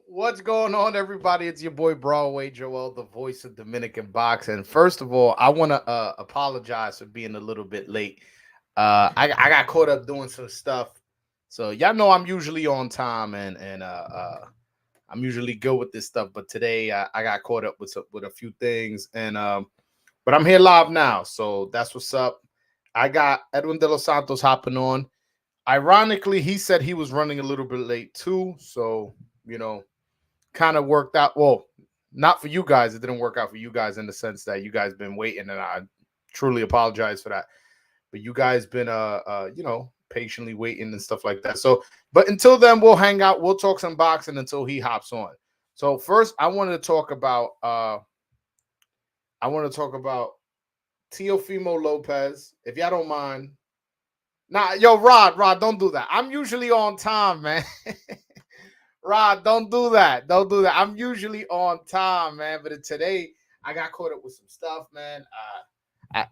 What's going on, everybody? It's your boy Broadway Joel, the voice of Dominican boxing. First of all, I want to apologize for being a little bit late. I got caught up doing some stuff, so y'all know I'm usually on time and I'm usually good with this stuff. But today I got caught up with a few things, and but I'm here live now, so that's what's up. I got Edwin de los Santos hopping on. Ironically, he said he was running a little bit late too, so you know kind of worked out. Well, not for you guys. It didn't work out for you guys in the sense that you guys been waiting, and I truly apologize for that. But you guys been patiently waiting and stuff like that. So, but until then, we'll hang out. We'll talk some boxing until he hops on. So first, I wanted to talk about Teofimo Lopez, if y'all don't mind. Nah, yo, Rod, don't do that. I'm usually on time, man. Rod, don't do that. Don't do that. I'm usually on time, man. But today I got caught up with some stuff, man. I,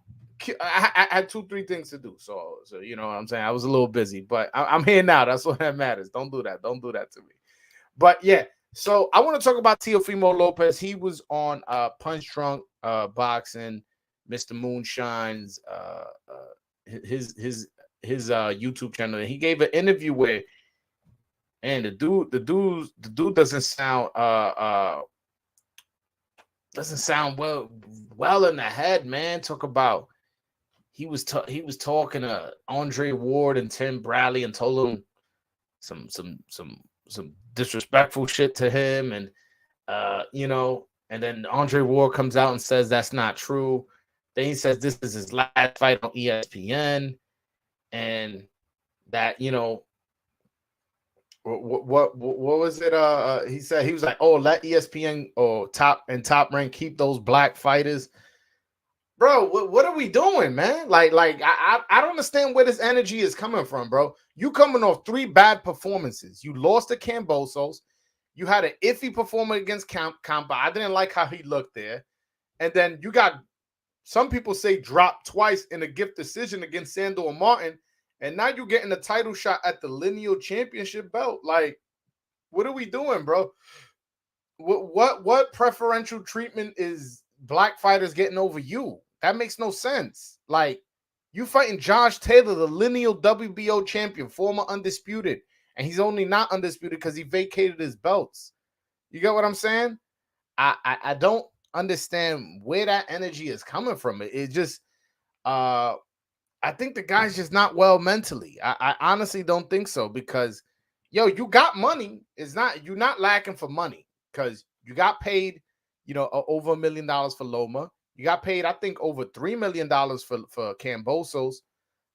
I had two, three things to do. So you know what I'm saying. I was a little busy, but I'm here now. That's what that matters. Don't do that. Don't do that to me. But yeah. So I want to talk about Teofimo Lopez. He was on Punch Drunk Boxing, Mr. Moonshine's his YouTube channel. And he gave an interview where, and the dude doesn't sound well in the head, man. Talk about he was talking to Andre Ward and Tim Bradley and told him some disrespectful shit to him, and and then Andre Ward comes out and says that's not true. Then he says this is his last fight on ESPN, and that what was it? He said, he was like, "Oh, let ESPN or Top Rank keep those black fighters." Bro, what are we doing, man? I don't understand where this energy is coming from, bro. You coming off three bad performances. You lost to Cambosos. You had an iffy performance against Campa. I didn't like how he looked there. And then you got, some people say, dropped twice in a gift decision against Sandor Martin. And now you're getting a title shot at the lineal championship belt. Like, what are we doing, bro? What preferential treatment is black fighters getting over you? That makes no sense. Like, you fighting Josh Taylor, the lineal WBO champion, former undisputed, and he's only not undisputed because he vacated his belts. You get what I'm saying? I don't understand where that energy is coming from. It just I think the guy's just not well mentally. I honestly don't think so, because you got money. It's not, you're not lacking for money, because you got paid, over $1 million for Loma. You got paid, I think, over $3 million for Cambosos.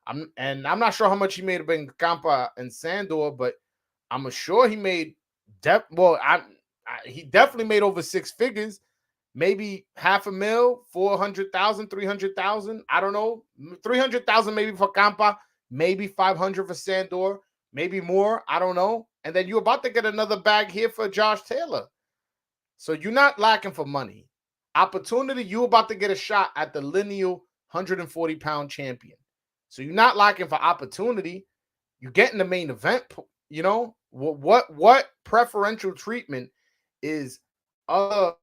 I'm not sure how much he made in Campa and Sandor, but I'm sure he made he definitely made over six figures. Maybe half a mil, 400,000, 300,000. I don't know. 300,000 maybe for Campa, maybe 500 for Sandor, maybe more. I don't know. And then you're about to get another bag here for Josh Taylor. So you're not lacking for money. Opportunity, you're about to get a shot at the lineal 140-pound champion. So you're not lacking for opportunity. You're getting the main event. What preferential treatment is other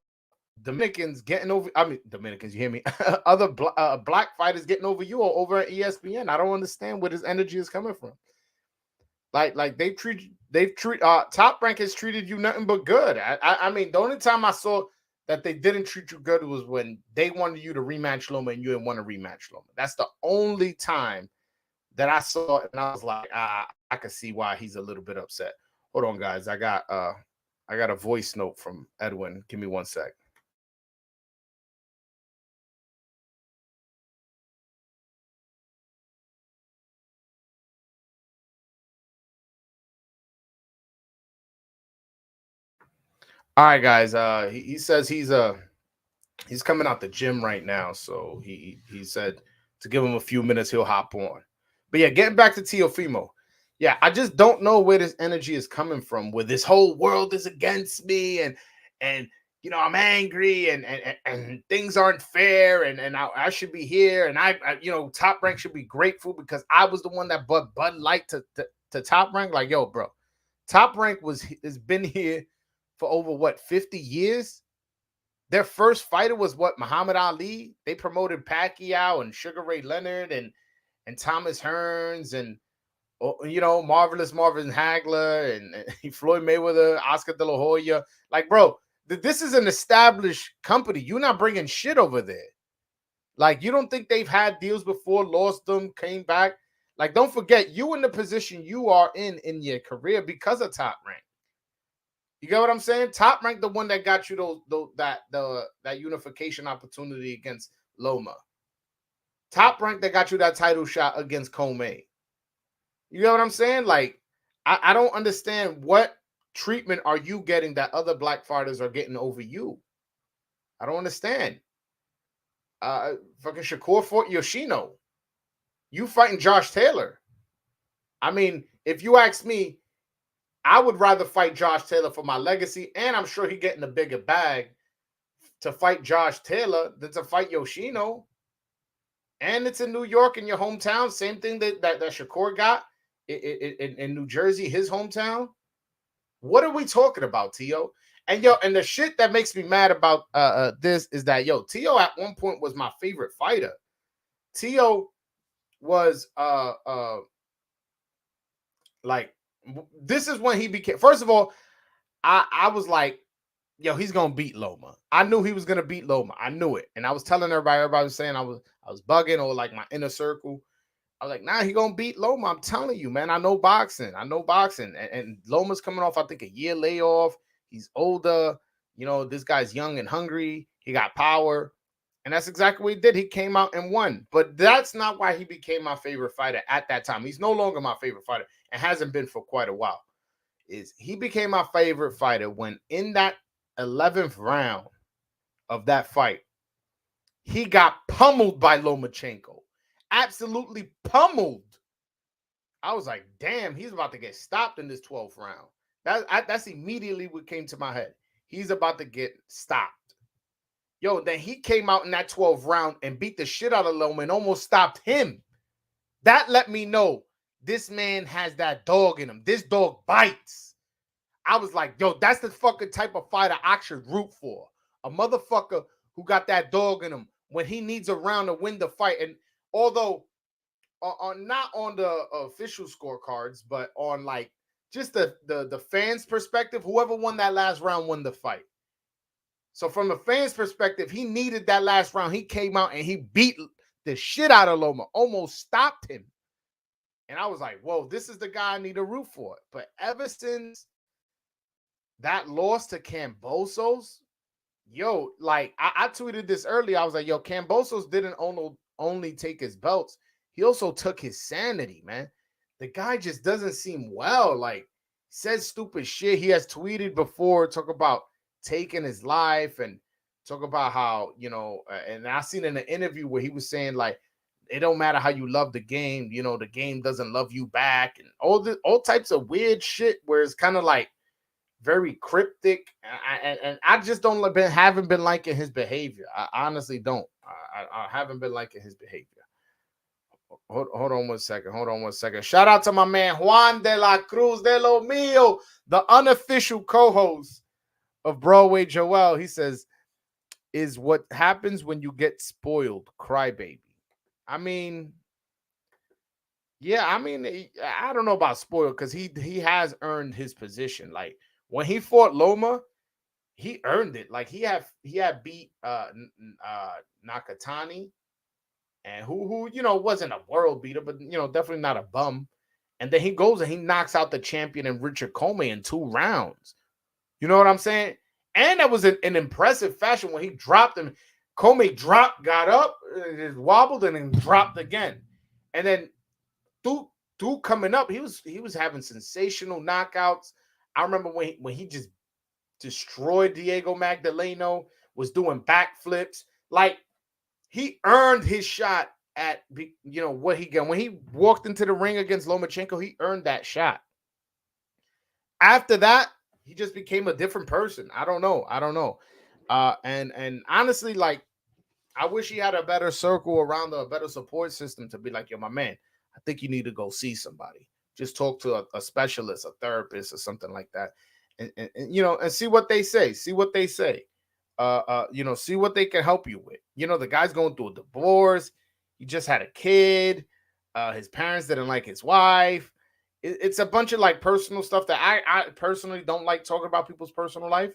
Dominicans getting over? I mean, Dominicans, you hear me? Other black fighters getting over you or over at ESPN? I don't understand where this energy is coming from. Like they've treat Top Rank has treated you nothing but good. I mean, the only time I saw that they didn't treat you good was when they wanted you to rematch Loma and you didn't want to rematch Loma. That's the only time that I saw it, and I was like, I could see why he's a little bit upset. Hold on, guys. I got a voice note from Edwin. Give me one sec. All right, guys. He says he's coming out the gym right now, so he said to give him a few minutes, he'll hop on. But yeah, getting back to Teofimo. Yeah, I just don't know where this energy is coming from, where this whole world is against me, and I'm angry, and things aren't fair, and I should be here, and Top Rank should be grateful because I was the one that Bud Light to Top Rank. Like, yo, bro, Top Rank has been here for over what 50 years. Their first fighter was what, Muhammad Ali. They promoted Pacquiao and Sugar Ray Leonard and Thomas Hearns and Marvelous Marvin Hagler and Floyd Mayweather, Oscar De La Hoya. Like, bro, this is an established company. You're not bringing shit over there. Like, you don't think they've had deals before, lost them, came back? Like, don't forget, you in the position you are in your career because of Top Rank. You get what I'm saying? Top Rank, the one that got you that unification opportunity against Loma. Top Rank that got you that title shot against Comey. You know what I'm saying? Like, I don't understand what treatment are you getting that other black fighters are getting over you. I don't understand. Fucking Shakur fought Yoshino. You fighting Josh Taylor. I mean, if you ask me, I would rather fight Josh Taylor for my legacy, and I'm sure he's getting a bigger bag to fight Josh Taylor than to fight Yoshino. And it's in New York, in your hometown. Same thing that Shakur got in New Jersey, his hometown. What are we talking about, Tio? And the shit that makes me mad about this is that Tio at one point was my favorite fighter. Tio was like, this is when he became. First of all, I was like, he's gonna beat Loma. I knew he was gonna beat Loma. I knew it, and I was telling everybody was saying I was bugging, or like my inner circle. I was like, nah, he gonna beat Loma. I'm telling you, man. I know boxing. And Loma's coming off, I think, a year layoff. He's older. This guy's young and hungry. He got power. And that's exactly what he did. He came out and won. But that's not why he became my favorite fighter at that time. He's no longer my favorite fighter and hasn't been for quite a while. He became my favorite fighter when in that 11th round of that fight, he got pummeled by Lomachenko. Absolutely pummeled. I was like, damn, he's about to get stopped in this 12th round. That's immediately what came to my head. He's about to get stopped. Then he came out in that 12th round and beat the shit out of Loma and almost stopped him. That let me know this man has that dog in him. This dog bites. I was like, that's the fucking type of fighter I should root for. A motherfucker who got that dog in him when he needs a round to win the fight. And although not on the official scorecards, but on like just the fans' perspective, whoever won that last round won the fight. So from the fans' perspective, he needed that last round. He came out and he beat the shit out of Loma, almost stopped him. And I was like, whoa, this is the guy I need to root for. But ever since that loss to Kambosos, like I tweeted this earlier. I was like, Kambosos didn't only take his belts. He also took his sanity, man. The guy just doesn't seem well. Like, says stupid shit. He has tweeted before, talk about taking his life and talk about how, and I seen in an interview where he was saying, like, it don't matter how you love the game, the game doesn't love you back, and all types of weird shit where it's kind of like very cryptic, and I just haven't been liking his behavior. I honestly don't. I haven't been liking his behavior. Hold on one second. Shout out to my man Juan de la Cruz de lo Mio, the unofficial co-host of Broadway Joel. He says, is what happens when you get spoiled, crybaby. I mean, I don't know about spoiled because he has earned his position. Like, when he fought Loma, he earned it. Like, he had beat Nakatani, and who wasn't a world beater, but definitely not a bum. And then he goes and he knocks out the champion and Richard Comey in 2 rounds. You know what I'm saying? And that was an impressive fashion when he dropped him. Comey dropped, got up, wobbled, and then dropped again. And then through coming up, he was having sensational knockouts. I remember when he just destroyed Diego Magdaleno, was doing backflips. Like, he earned his shot at what he got. When he walked into the ring against Lomachenko, he earned that shot. After that, he just became a different person. I don't know. And honestly, like, I wish he had a better circle around, a better support system to be like, my man, I think you need to go see somebody. Just talk to a specialist, a therapist, or something like that. and you know, and see what they say. See what they say. You know, see what they can help you with. You know, the guy's going through a divorce. He just had a kid. His parents didn't like his wife. It's a bunch of like personal stuff that I personally don't like talking about people's personal life.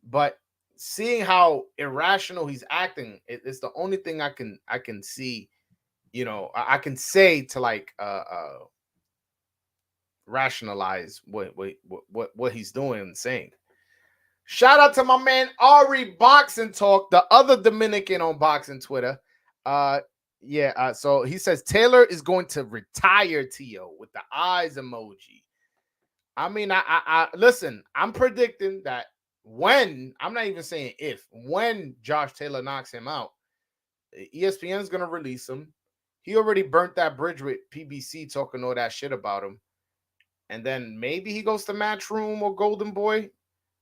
But seeing how irrational he's acting, it's the only thing I can see. You know, I can say to like rationalize what he's doing and saying. Shout out to my man Ari Boxing Talk, the other Dominican on Boxing Twitter. So he says Taylor is going to retire Tio with the eyes emoji. I mean, I listen, I'm predicting that when, I'm not even saying if, when Josh Taylor knocks him out, ESPN is going to release him. He already burnt that bridge with PBC talking all that shit about him. And then maybe he goes to Matchroom or Golden Boy.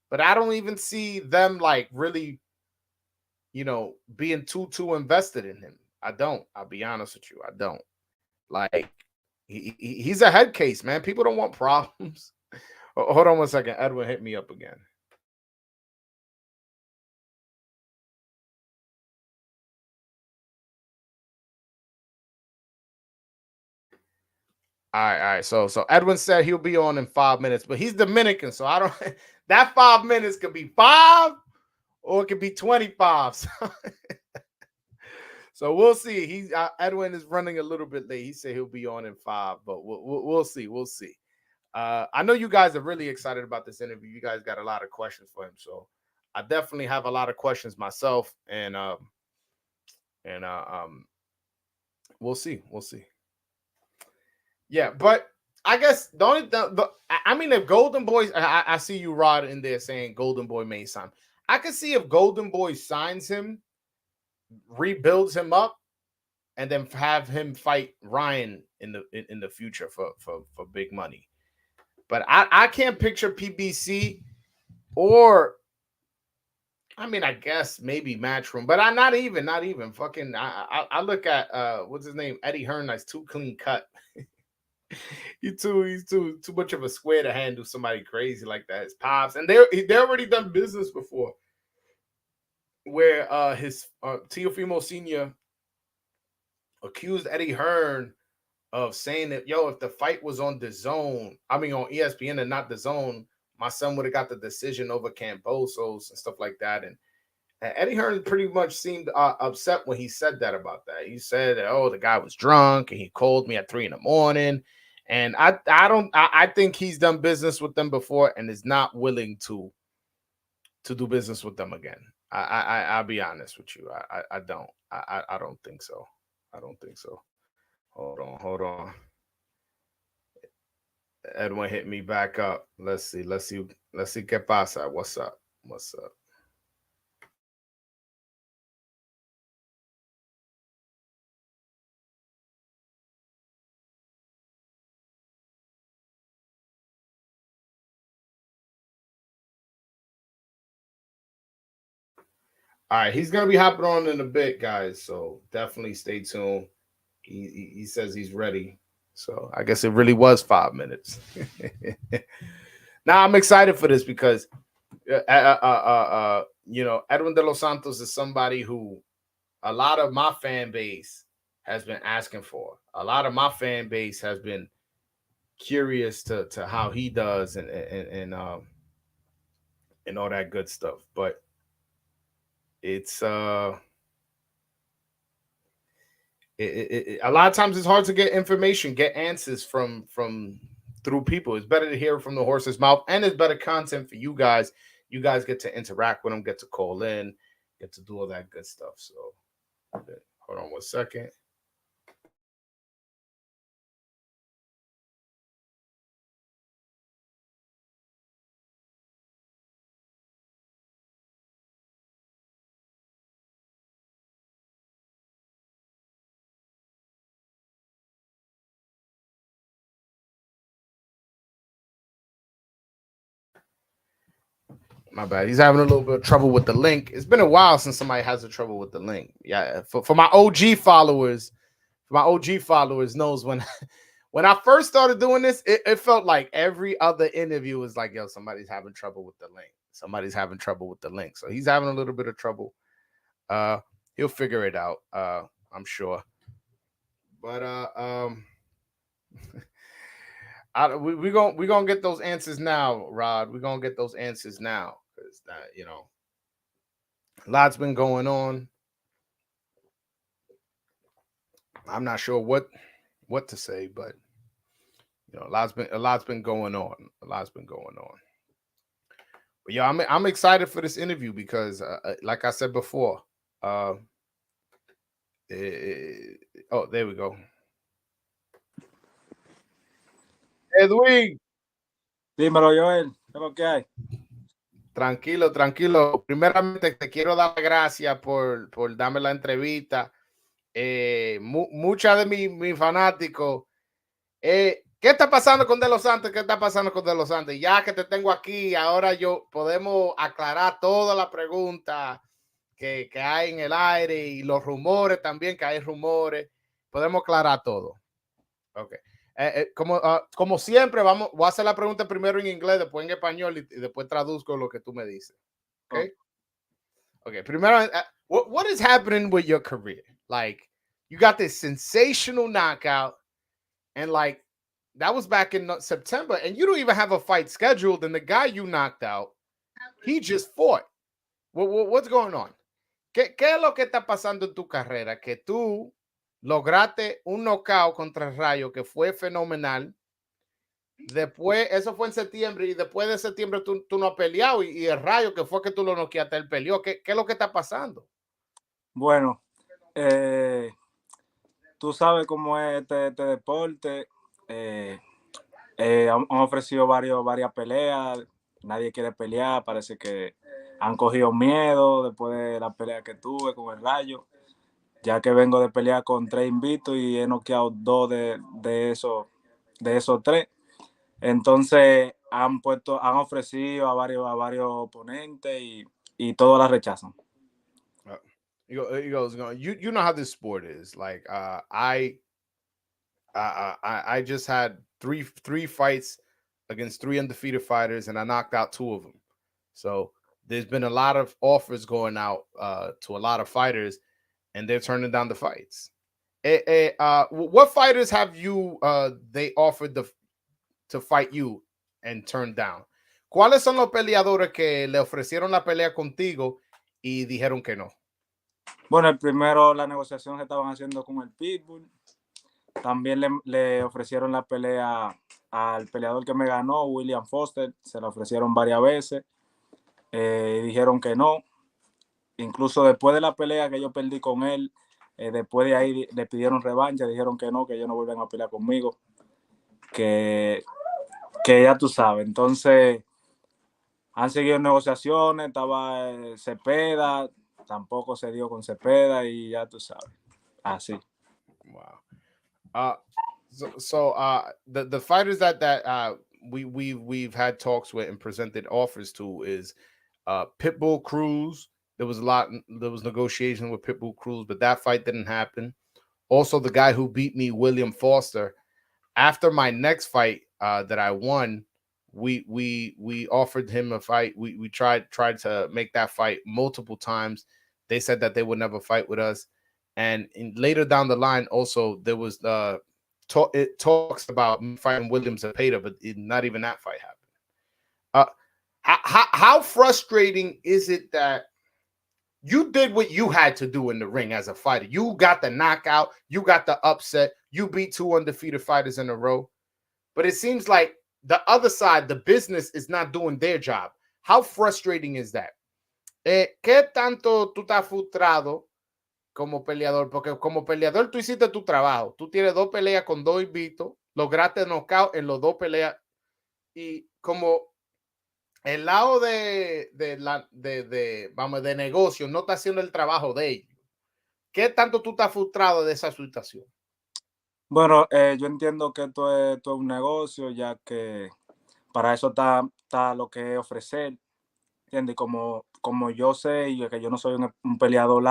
But I don't even see them like really, you know, being too invested in him. I don't. I'll be honest with you. I don't. Like he's a head case, man. People don't want problems. Hold on one second. Edwin hit me up again. All right. So Edwin said he'll be on in 5 minutes, but he's Dominican, so I don't. That 5 minutes could be 5 or it could be 25. So we'll see. Edwin is running a little bit late. He said he'll be on in 5, but we'll see. We'll see. I know you guys are really excited about this interview. You guys got a lot of questions for him, so I definitely have a lot of questions myself, and we'll see. We'll see. Yeah, but I guess I mean, if Golden Boy, I see you, Rod, in there saying Golden Boy may sign. I could see if Golden Boy signs him, rebuilds him up, and then have him fight Ryan in the future for big money. But I can't picture PBC or, I mean, I guess maybe Matchroom, but I'm not even fucking. I look at what's his name, Eddie Hearn. That's too clean cut. He's too much of a square to handle somebody crazy like that. His pops, and they already done business before, where his Teofimo Senior accused Eddie Hearn of saying that, yo, if the fight was on the zone, I mean on ESPN and not the zone, my son would have got the decision over Cambosos and stuff like that. And Eddie Hearn pretty much seemed upset when he said that about that. He said, oh, the guy was drunk and he called me at 3 a.m. And I think he's done business with them before and is not willing to do business with them again. I'll be honest with you. I don't think so. I don't think so. Hold on. Edwin hit me back up. Let's see. ¿Qué pasa? What's up? All right, he's gonna be hopping on in a bit, guys. So definitely stay tuned. He says he's ready. So I guess it really was 5 minutes. Now I'm excited for this because you know, Edwin de los Santos is somebody who a lot of my fan base has been asking for. A lot of my fan base has been curious to how he does and all that good stuff. But it's a lot of times it's hard to get information, get answers from through people. It's better to hear from the horse's mouth, and it's better content for you guys. You guys get to interact with them, get to call in, get to do all that good stuff. So hold on 1 second. My bad. He's having a little bit of trouble with the link. It's been a while since somebody has a trouble with the link. Yeah, for my OG followers, knows when when I first started doing this, it felt like every other interview was like, yo, somebody's having trouble with the link. Somebody's having trouble with the link. So he's having a little bit of trouble. He'll figure it out. I'm sure. But we gonna get those answers now, Rod. We're gonna get those answers now because a lot's been going on. I'm not sure what to say, but a lot's been going on. A lot's been going on. But yeah, I'm excited for this interview because, like I said before, oh, there we go. Edwin. Dímelo, Joel. ¿Qué es lo que hay? Tranquilo, tranquilo. Primeramente, te quiero dar las gracias por darme la entrevista. Mucha de mis fanáticos. ¿Qué está pasando con De Los Santos? ¿Qué está pasando con De Los Santos? Ya que te tengo aquí, ahora podemos aclarar todas las preguntas que hay en el aire y los rumores también, que hay rumores. Podemos aclarar todo. Ok. Como siempre, voy a hacer la pregunta primero en inglés, después en español y después traduzco lo que tú me dices. Okay. Okay. Primero, what is happening with your career? Like, you got this sensational knockout, and like that was back in September, and you don't even have a fight scheduled. And the guy you knocked out, he just fought. What's going on? ¿Qué es lo que está pasando en tu carrera? Que tú lograste un knockout contra el Rayo que fue fenomenal. Después, eso fue en septiembre, y después de septiembre tú no has peleado, y el Rayo, que fue que tú lo noqueaste, él peleó. ¿Qué es lo que está pasando? Bueno, tú sabes cómo es este deporte. Han ofrecido varias peleas. Nadie quiere pelear. Parece que han cogido miedo después de la pelea que tuve con el Rayo. Ya que vengo de pelear con 3 invitos y he noqueado 2 de esos 3. Entonces han ofrecido a varios oponentes y todos la rechazan. He goes, you know how this sport is. Like, I just had three fights against 3 undefeated fighters, and I knocked out 2 of them. So there's been a lot of offers going out to a lot of fighters, and they're turning down the fights. What fighters have you they offered to fight you and turned down? ¿Cuáles son los peleadores que le ofrecieron la pelea contigo y dijeron que no? Bueno, el primero, la negociación que estaban haciendo con el Pitbull. También le ofrecieron la pelea al peleador que me ganó, William Foster. Se la ofrecieron varias veces. Dijeron que no. Incluso después de la pelea que yo perdí con él, después de ahí le pidieron revancha. Dijeron que no, que ellos no vuelven a pelear conmigo. Que ya tú sabes. Entonces, han seguido negociaciones. Estaba Cepeda. Tampoco se dio con Cepeda y ya tú sabes. Así. Wow. The fighters that we've had talks with and presented offers to is Pitbull Cruz. There was negotiation with Pitbull Cruz, but that fight didn't happen. Also, the guy who beat me, William Foster, after my next fight that I won, we offered him a fight. We tried to make that fight multiple times. They said that they would never fight with us. And later down the line, also there was it talks about me fighting William Zepeda, but not even that fight happened. How frustrating is it that you did what you had to do in the ring as a fighter? You got the knockout, you got the upset, you beat 2 undefeated fighters in a row, but it seems like the other side, the business, is not doing their job. How frustrating is that? ¿Qué tanto tú estás frustrado como peleador? Porque como peleador tú hiciste tu trabajo. Tú tienes 2 peleas con 2 invitos, lograste knockout en los 2 peleas, y como el lado de negocio no está haciendo el trabajo de ellos. ¿Qué tanto tú estás frustrado de esa situación? Bueno, yo entiendo que esto es un negocio, ya que para eso está lo que es ofrecer, ¿entiendes? Como yo sé y que yo no soy un peleador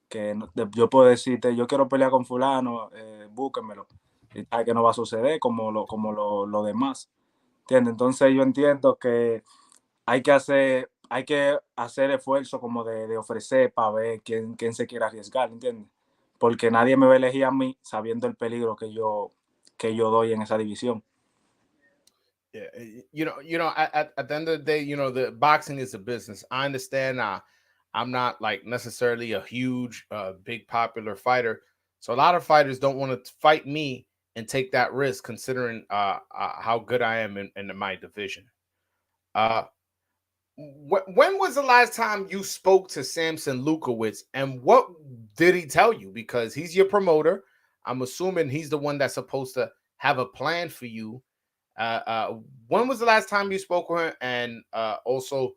que yo puedo decirte, yo quiero pelear con fulano, búsquenmelo. y sabe que no va a suceder como lo demás, ¿entiendes? Entonces yo entiendo que hay que hacer esfuerzo como de ofrecer para ver quién se quiere arriesgar, ¿entiendes? Porque nadie me va a elegir a mí sabiendo el peligro que yo doy en esa división. Yeah, at the end of the day, the boxing is a business. I understand. I'm not like necessarily a huge, big popular fighter, so a lot of fighters don't want to fight me and take that risk, considering how good I am in my division. Uh, when was the last time you spoke to Samson Lukowitz, and what did he tell you? Because he's your promoter. I'm assuming he's the one that's supposed to have a plan for you. When was the last time you spoke with him? And also,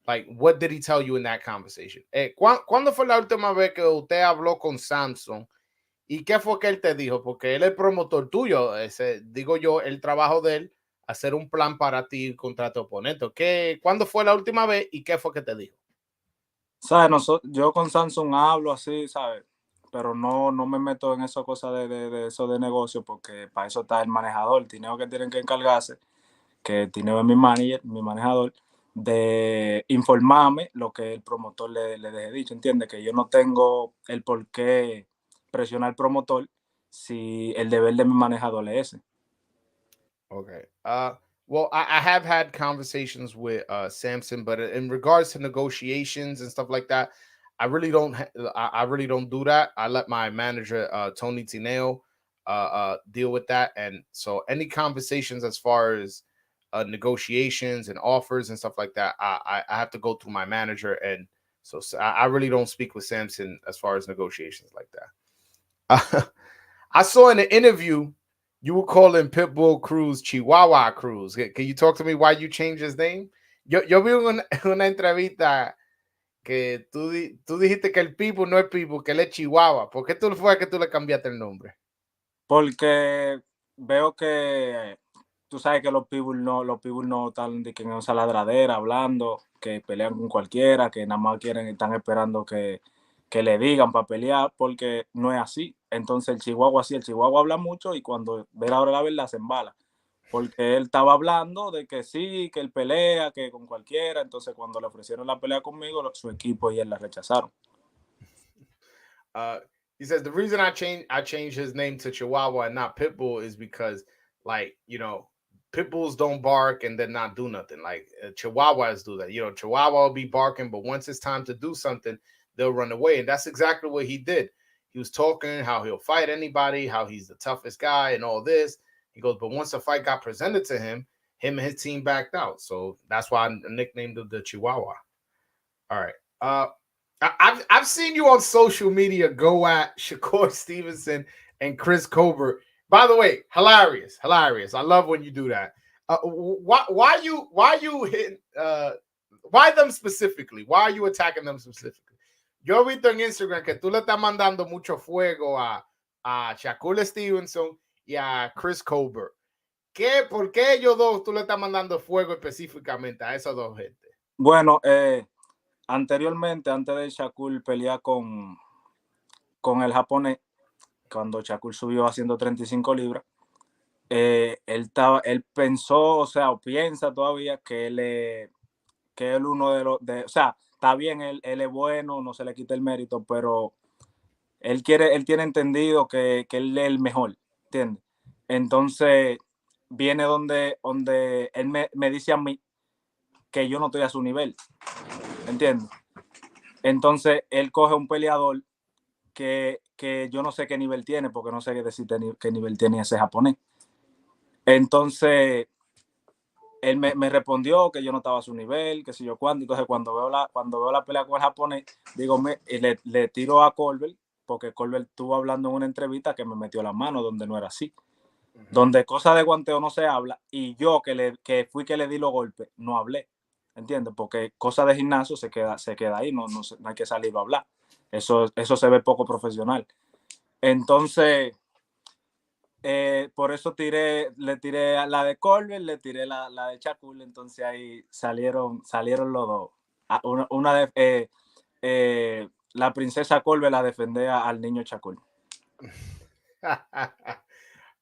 like, what did he tell you in that conversation? ¿Cuándo fue la última vez que usted habló con Samson? ¿Y qué fue que él te dijo? Porque él es el promotor tuyo. Digo yo, el trabajo de él, hacer un plan para ti contra tu oponente. ¿Cuándo fue la última vez y qué fue que te dijo? ¿Sabes? Yo con Samsung hablo así, ¿sabes? Pero no me meto en esa cosa de eso de negocio, porque para eso está el manejador. El dinero que tienen que encargarse, que tiene mi manager, mi manejador, de informarme lo que el promotor le deje dicho, ¿entiendes? Que yo no tengo el por qué presionar al promotor si el deber de mi manejador es ese. Okay. Well, I have had conversations with Samson, but in regards to negotiations and stuff like that, I really don't. I really don't do that. I let my manager Tony Tineo deal with that, and so any conversations as far as negotiations and offers and stuff like that, I have to go through my manager, and so I really don't speak with Samson as far as negotiations like that. I saw in an interview you were calling Pitbull Cruz Chihuahua Cruz. Can you talk to me why you changed his name? Yo vi una entrevista que tú dijiste que el Pitbull no es Pitbull, que él es Chihuahua. ¿Por qué tú fue que tú le cambiaste el nombre? Porque veo que tú sabes que los people no están de que en esa ladradera hablando, que pelean con cualquiera, que nada más están esperando que le digan para pelear, porque no es así. Entonces el Chihuahua habla mucho y cuando ve la hora de la verdad se embala. Porque él estaba hablando de que sí, que él pelea, que con cualquiera. Entonces cuando le ofrecieron la pelea conmigo, su equipo y él la rechazaron. Uh, he says the reason I changed his name to Chihuahua and not Pitbull is because, like, pit bulls don't bark and then not do nothing. Like, Chihuahuas do that. Chihuahua will be barking, but once it's time to do something, they'll run away. And that's exactly what he did. He was talking how he'll fight anybody, how he's the toughest guy, and all this. He goes, but once a fight got presented to him and his team backed out. So that's why I nicknamed him the Chihuahua. All right. I've seen you on social media go at Shakur Stevenson and Chris Colbert. By the way, hilarious. I love when you do that. Why you hit why them specifically? Why are you attacking them specifically? Yo he visto en Instagram que tú le estás mandando mucho fuego a Shakur Stevenson y a Chris Colbert. ¿Por qué ellos dos tú le estás mandando fuego específicamente a esos dos gente? Bueno, anteriormente, antes de Shakur pelear con el japonés, cuando Shakur subió a 135 libras, él pensó, o sea, o piensa todavía que él uno o sea, está bien, él es bueno, no se le quita el mérito, pero él tiene entendido que él es el mejor, ¿entiendes? Entonces, viene donde él me dice a mí que yo no estoy a su nivel, ¿entiendes? Entonces, él coge un peleador que yo no sé qué nivel tiene, porque no sé decirte qué nivel tiene ese japonés. Entonces, él me respondió que yo no estaba a su nivel, que si yo cuándo. Entonces, cuando veo la pelea con el japonés, digo, le tiro a Colbert, porque Colbert estuvo hablando en una entrevista que me metió la mano donde no era así. Donde cosas de guanteo no se habla, y yo que fui que le di los golpes, no hablé, ¿entiendes? Porque cosas de gimnasio se queda ahí, no hay que salir a hablar. Eso se ve poco profesional. Entonces, por eso le tiré a la de Colbert, le tiré la de Shakur, entonces ahí salieron los dos. La princesa Colbert la defendía al niño Shakur.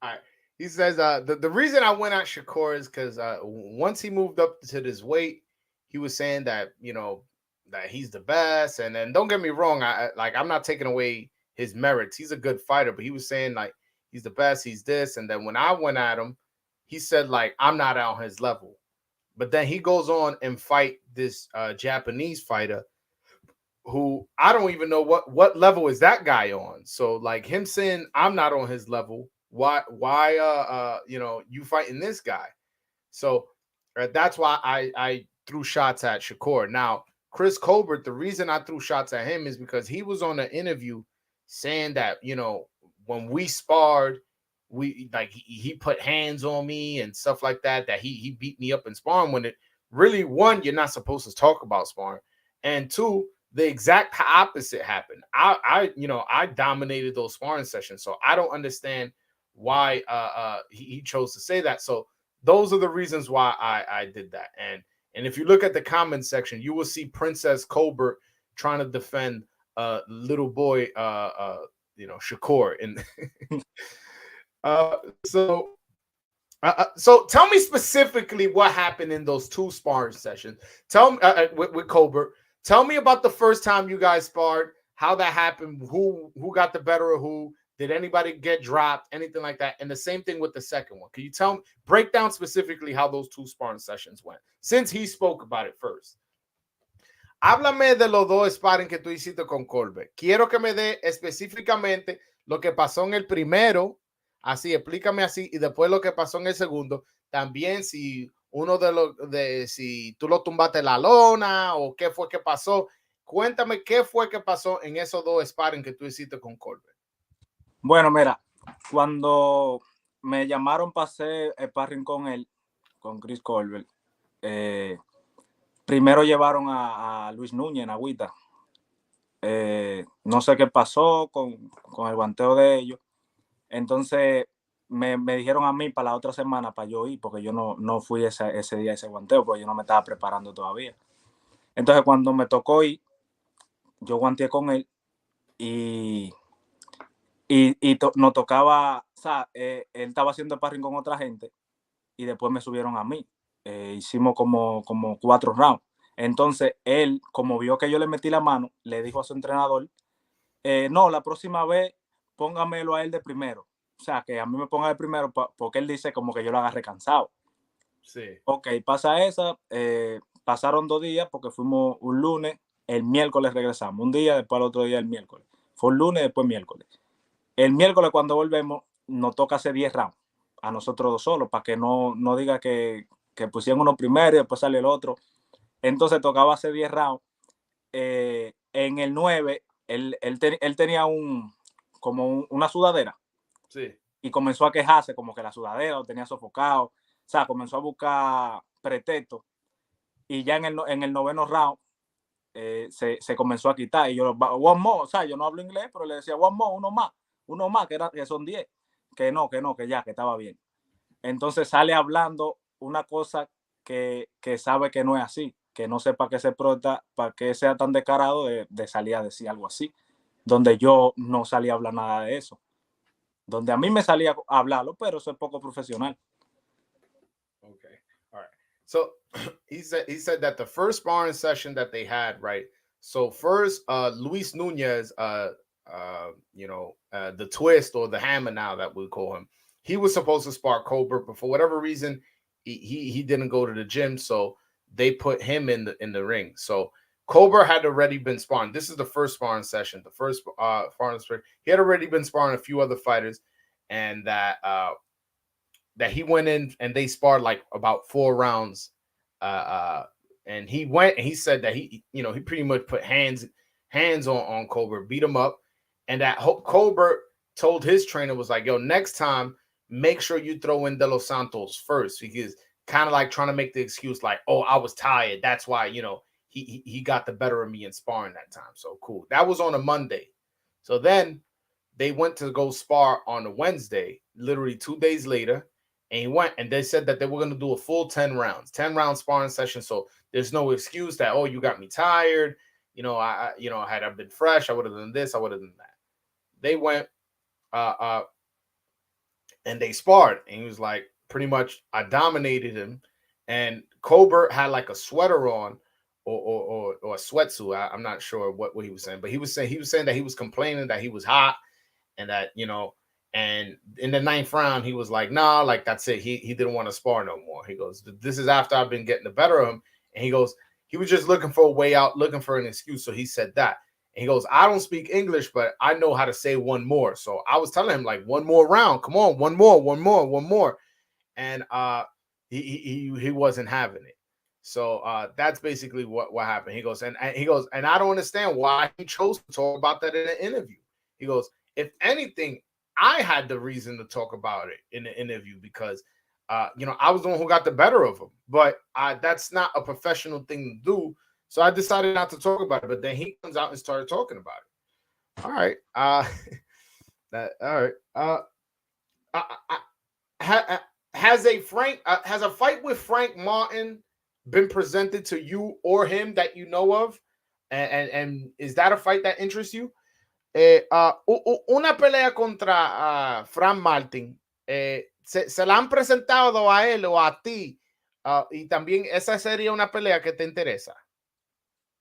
All right. He says the reason I went at Shakur is because once he moved up to this weight, he was saying that that he's the best. And then don't get me wrong, I'm not taking away his merits. He's a good fighter, but he was saying like he's the best, he's this. And then when I went at him, he said like I'm not on his level. But then he goes on and fight this Japanese fighter who I don't even know what level is that guy on. So like him saying I'm not on his level. Why you fighting this guy? So that's why I threw shots at Shakur. Now, Chris Colbert, the reason I threw shots at him is because he was on an interview saying that, when we sparred, we like he put hands on me and stuff like that, that he beat me up in sparring when it really, one, you're not supposed to talk about sparring. And two, the exact opposite happened. I dominated those sparring sessions. So I don't understand why he chose to say that. So those are the reasons why I did that. And if you look at the comment section, you will see Princess Colbert trying to defend little boy Shakur. And so tell me specifically what happened in those two sparring sessions. Tell me with Colbert. Tell me about the first time you guys sparred, how that happened, who got the better of who, did anybody get dropped, anything like that? And the same thing with the second one. Can you break down specifically how those two sparring sessions went, since he spoke about it first? Háblame de los dos sparring que tú hiciste con Colbert. Quiero que me dé específicamente lo que pasó en el primero, así, explícame así, y después lo que pasó en el segundo. También si si tú lo tumbaste la lona o qué fue que pasó. Cuéntame qué fue que pasó en esos dos sparring que tú hiciste con Colbert. Bueno, mira, cuando me llamaron para hacer sparring con él, con Chris Colbert, primero llevaron a Luis Núñez en agüita. No sé qué pasó con el guanteo de ellos. Entonces me dijeron a mí para la otra semana para yo ir, porque yo no fui ese día a ese guanteo, porque yo no me estaba preparando todavía. Entonces cuando me tocó ir, yo guanteé con él y nos tocaba, o sea, él estaba haciendo sparring con otra gente y después me subieron a mí. Hicimos como 4 rounds. Entonces él, como vio que yo le metí la mano, le dijo a su entrenador, no, la próxima vez póngamelo a él de primero. O sea, que a mí me ponga de primero porque él dice como que yo lo agarré cansado. Sí. Ok, pasa esa. Pasaron 2 días porque fuimos un lunes, el miércoles regresamos. Un día, después el otro día el miércoles. Fue un lunes, después miércoles. El miércoles cuando volvemos nos toca hacer 10 rounds a nosotros dos solos para que no diga que pusieron uno primero y después sale el otro. Entonces tocaba hacer 10 rounds. En el 9 él tenía una sudadera. Sí. Y comenzó a quejarse como que la sudadera lo tenía sofocado. O sea, comenzó a buscar pretextos. Y ya en el 9º round se comenzó a quitar. Y yo, one more, o sea, yo no hablo inglés, pero le decía, one more, uno más, que son 10. Que ya, que estaba bien. Entonces sale hablando una cosa que sabe que no es así, que no sé para qué para qué sea tan descarado de salir a decir algo así, donde yo no salí a hablar nada de eso. Donde a mí me salía a hablarlo, pero eso es poco profesional. Okay. All right. So he said that the first sparring session that they had, right? So first, Luis Nunez, the twist or the hammer now that we call him, he was supposed to spar Colbert, but for whatever reason, he didn't go to the gym, so they put him in the ring. So Colbert had already been sparring. This is the first sparring session. The first sparring session. He had already been sparring a few other fighters, and that he went in and they sparred like about 4 rounds. And he went and he said that he pretty much put hands on Colbert, beat him up, and that Colbert told his trainer was like, "Yo, next time make sure you throw in De Los Santos first," because kind of like trying to make the excuse like, "Oh, I was tired. That's why he got the better of me in sparring that time." So cool. That was on a Monday. So then they went to go spar on a Wednesday, literally 2 days later. And he went and they said that they were going to do a full 10 round sparring session. So there's no excuse that, oh, you got me tired. Had I been fresh, I would have done this, I would have done that. They went, and they sparred, and he was like, pretty much, I dominated him. And Colbert had like a sweater on, or a sweatsuit. I'm not sure what he was saying, but he was saying that he was complaining that he was hot, and that, and in the 9th round he was like, nah, like that's it. He didn't want to spar no more. He goes, this is after I've been getting the better of him, and he goes, he was just looking for a way out, looking for an excuse. So he said that. And he goes, I don't speak English, but I know how to say one more. So I was telling him, like, one more round. Come on, one more. And he wasn't having it. So that's basically what happened. He goes, and I don't understand why he chose to talk about that in an interview. He goes, if anything, I had the reason to talk about it in the interview because I was the one who got the better of him. But that's not a professional thing to do. So I decided not to talk about it. But then he comes out and started talking about it. All right. All right. Has a fight with Frank Martin been presented to you or him that you know of? And is that a fight that interests you? Una pelea contra Frank Martin. Se la han presentado a él o a ti. Y también esa sería una pelea que te interesa.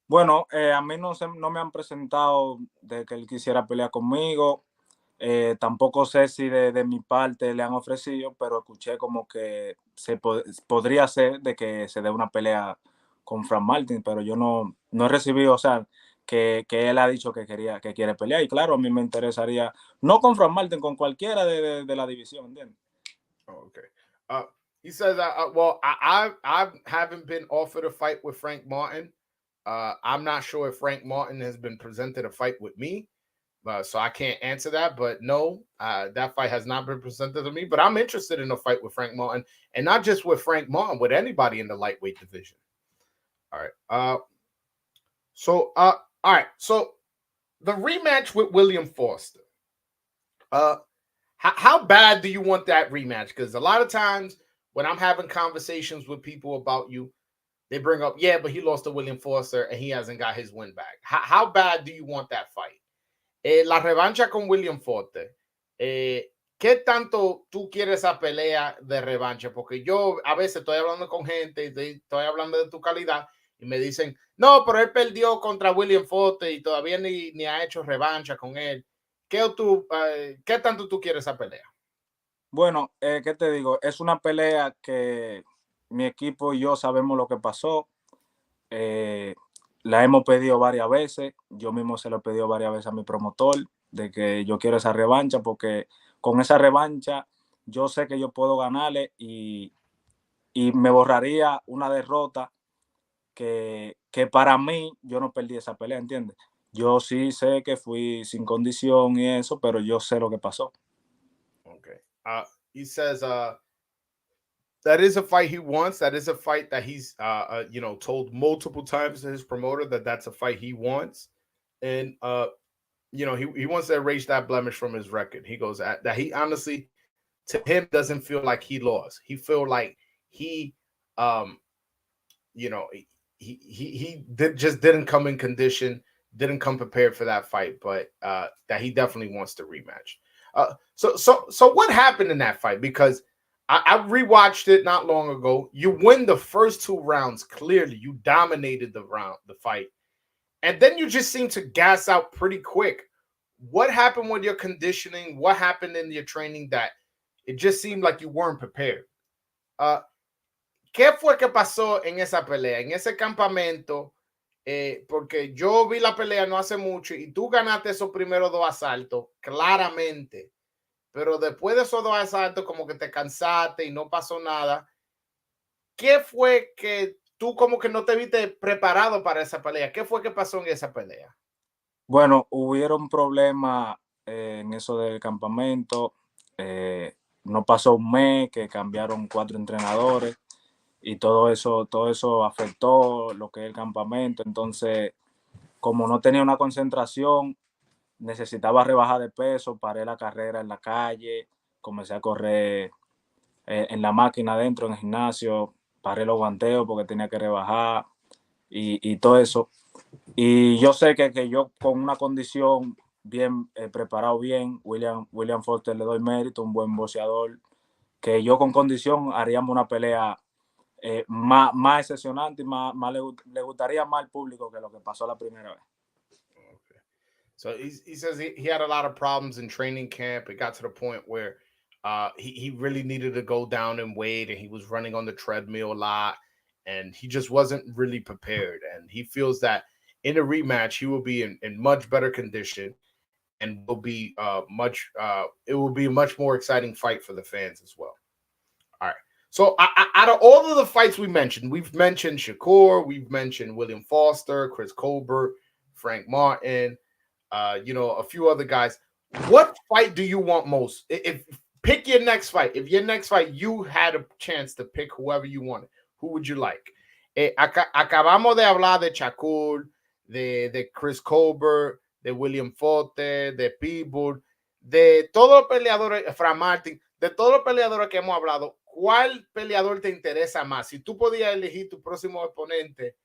Bueno, a mí no me han presentado de que él quisiera pelear conmigo. Tampoco sé si de mi parte le han ofrecido, pero escuché como que podría ser de que se dé una pelea con Frank Martin, pero yo no he recibido, o sea, que él ha dicho que quiere pelear. Y claro, a mí me interesaría, no con Frank Martin, con cualquiera de la división, ¿entiendes? Oh, okay. He says, well, I haven't been offered a fight with Frank Martin. I'm not sure if Frank Martin has been presented a fight with me. So I can't answer that, but no, that fight has not been presented to me. But I'm interested in a fight with Frank Martin, and not just with Frank Martin, with anybody in the lightweight division. All right. All right. So the rematch with William Foster. How bad do you want that rematch? Because a lot of times when I'm having conversations with people about you, they bring up, yeah, but he lost to William Foster and he hasn't got his win back. How bad do you want that fight? La revancha con William Forte. ¿Qué tanto tú quieres esa pelea de revancha? Porque yo a veces estoy hablando con gente, estoy hablando de tu calidad y me dicen, no, pero él perdió contra William Forte y todavía ni ha hecho revancha con él. ¿Qué tanto tú quieres esa pelea? Bueno, ¿qué te digo? Es una pelea que mi equipo y yo sabemos lo que pasó. La hemos pedido varias veces, yo mismo se lo he pedido varias veces a mi promotor, de que yo quiero esa revancha, porque con esa revancha yo sé que yo puedo ganarle y me borraría una derrota que para mí yo no perdí esa pelea, ¿entiendes? Yo sí sé que fui sin condición y eso, pero yo sé lo que pasó. Okay. He says that is a fight he wants. That is a fight that he's told multiple times to his promoter that that's a fight he wants, and he wants to erase that blemish from his record. He goes at that he honestly, to him, doesn't feel like he lost. He feel like he didn't come in condition, didn't come prepared for that fight, but that he definitely wants to rematch. So what happened in that fight? Because I rewatched it not long ago. You win the first 2 rounds clearly. You dominated the fight, and then you just seem to gas out pretty quick. What happened with your conditioning? What happened in your training that it just seemed like you weren't prepared? ¿Qué fue que pasó en esa pelea, en ese campamento? Porque yo vi la pelea no hace mucho y tú ganaste esos primeros 2 asaltos, claramente. Pero después de esos 2 asaltos, como que te cansaste y no pasó nada. ¿Qué fue que tú como que no te viste preparado para esa pelea? ¿Qué fue que pasó en esa pelea? Bueno, hubieron problemas en eso del campamento. No pasó un mes que cambiaron 4 entrenadores y todo eso afectó lo que es el campamento. Entonces, como no tenía una concentración, necesitaba rebajar de peso, paré la carrera en la calle, comencé a correr en la máquina adentro, en el gimnasio, paré los guanteos porque tenía que rebajar y todo eso. Y yo sé que yo con una condición bien preparado bien. William Foster le doy mérito, un buen boxeador, que yo con condición haríamos una pelea más excepcionante y más le gustaría más al público que lo que pasó la primera vez. Okay. So he says he had a lot of problems in training camp. It got to the point where he really needed to go down in weight, and he was running on the treadmill a lot, and he just wasn't really prepared. And he feels that in a rematch, he will be in much better condition and will be it will be a much more exciting fight for the fans as well. All right. So out of all of the fights we've mentioned Shakur, we've mentioned William Foster, Chris Colbert, Frank Martin, a few other guys. What fight do you want most? If pick your next fight. If your next fight you had a chance to pick whoever you wanted, who would you like? Acabamos de hablar de Shakur, de Chris Colbert, de William Foster, de Pitbull, de todos los peleadores, Frank Martin, de todos los peleadores que hemos hablado. ¿Cuál peleador te interesa más? Si tú podías elegir tu próximo oponente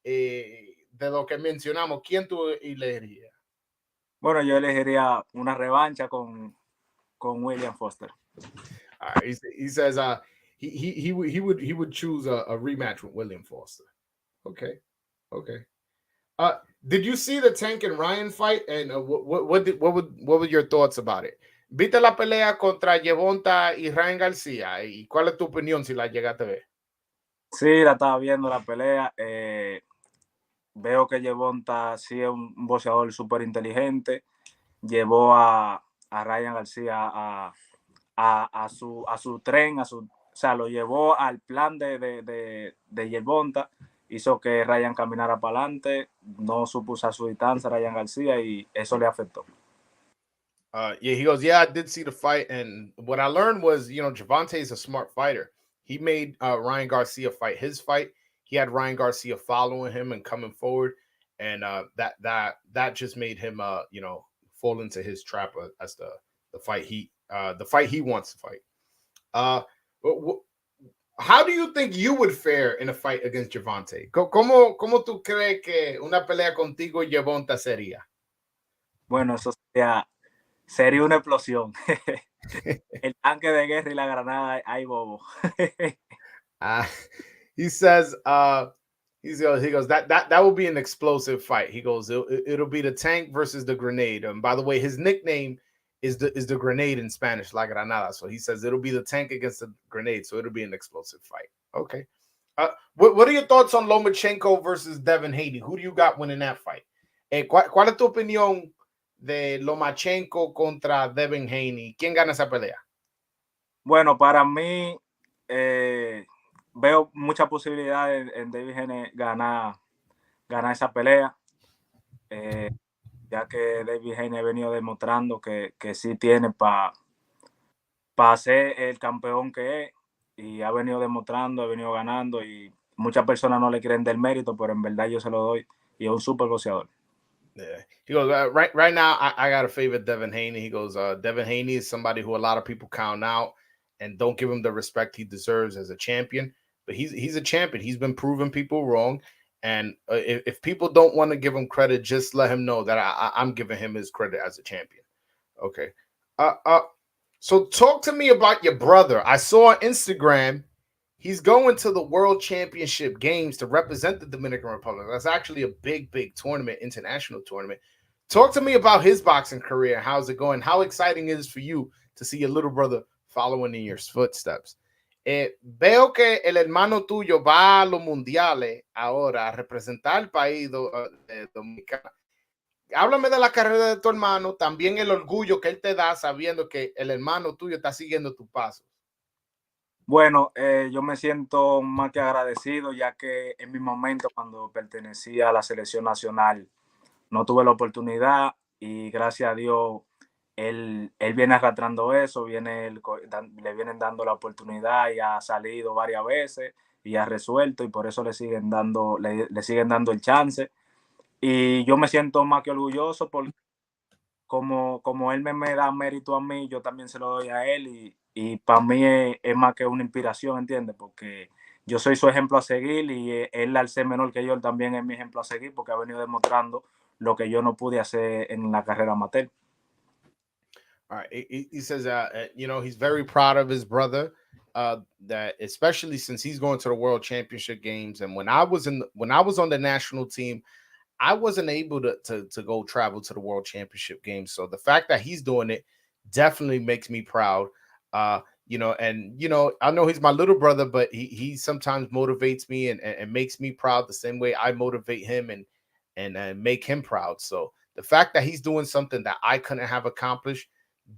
de lo que mencionamos, ¿quién tú elegirías? Bueno, yo elegiría una revancha con William Foster. He says he would choose a rematch with William Foster. Okay. Did you see the Tank and Ryan fight? And what were your thoughts about it? ¿Viste la pelea contra Gervonta y Ryan García? ¿Y cuál es tu opinión si la llegaste a ver? Sí, la estaba viendo la pelea. Veo que Gervonta sí es un boxeador súper inteligente. Llevó a Ryan García a su tren, o sea, lo llevó al plan de Gervonta, hizo que Ryan caminara para adelante, no supo usar su distancia Ryan García y eso le afectó. He goes, yeah, I did see the fight, and what I learned was, Gervonta is a smart fighter. He made Ryan Garcia fight his fight. He had Ryan Garcia following him and coming forward, and that just made him, fall into his trap as the fight he wants to fight. How do you think you would fare in a fight against Gervonta? ¿Cómo tú crees que una pelea contigo y Gervonta sería? Bueno, eso sería una explosión. El tanque de guerra y la granada, ay bobo. He says, he goes that will be an explosive fight. He goes, it'll be the tank versus the grenade. And by the way, his nickname is the grenade in Spanish, la granada. So he says it'll be the tank against the grenade. So it'll be an explosive fight. Okay. What are your thoughts on Lomachenko versus Devin Haney? Who do you got winning that fight? ¿Cuál es tu opinión de Lomachenko contra Devin Haney? ¿Quién gana esa pelea? Bueno, para mí veo muchas posibilidades en Devin Haney ganar esa pelea, ya que Devin Haney ha venido demostrando que sí tiene para ser el campeón que es, y ha venido demostrando, ha venido ganando, y muchas personas no le quieren dar mérito, pero en verdad yo se lo doy, y es un super boxeador. Yeah. He goes, right now, I got to favorite Devin Haney. He goes, Devin Haney is somebody who a lot of people count out and don't give him the respect he deserves as a champion. But he's a champion. He's been proving people wrong. And if people don't want to give him credit, just let him know that I'm giving him his credit as a champion. Okay. So talk to me about your brother. I saw on Instagram he's going to the World Championship Games to represent the Dominican Republic. That's actually a big tournament, international tournament. Talk to me about his boxing career. How's it going? How exciting it is for you to see your little brother following in your footsteps. Veo que el hermano tuyo va a los mundiales ahora a representar el país dominicano. Háblame de la carrera de tu hermano, también el orgullo que él te da sabiendo que el hermano tuyo está siguiendo tus pasos. Bueno, yo me siento más que agradecido, ya que en mi momento, cuando pertenecía a la selección nacional, no tuve la oportunidad, y gracias a Dios él viene arrastrando eso, le vienen dando la oportunidad, y ha salido varias veces y ha resuelto, y por eso le siguen dando el chance. Y yo me siento más que orgulloso, porque como él me da mérito a mí, yo también se lo doy a él, y para mí es más que una inspiración, ¿entiendes? Porque yo soy su ejemplo a seguir, y él, al ser menor que yo, él también es mi ejemplo a seguir, porque ha venido demostrando lo que yo no pude hacer en la carrera amateur. All right. He says you know, he's very proud of his brother. That especially since he's going to the World Championship games, and when I was on the national team, I wasn't able to go travel to the World Championship games. So the fact that he's doing it definitely makes me proud. You know, and you know, I know he's my little brother, but he sometimes motivates me and makes me proud the same way I motivate him and make him proud. So the fact that he's doing something that I couldn't have accomplished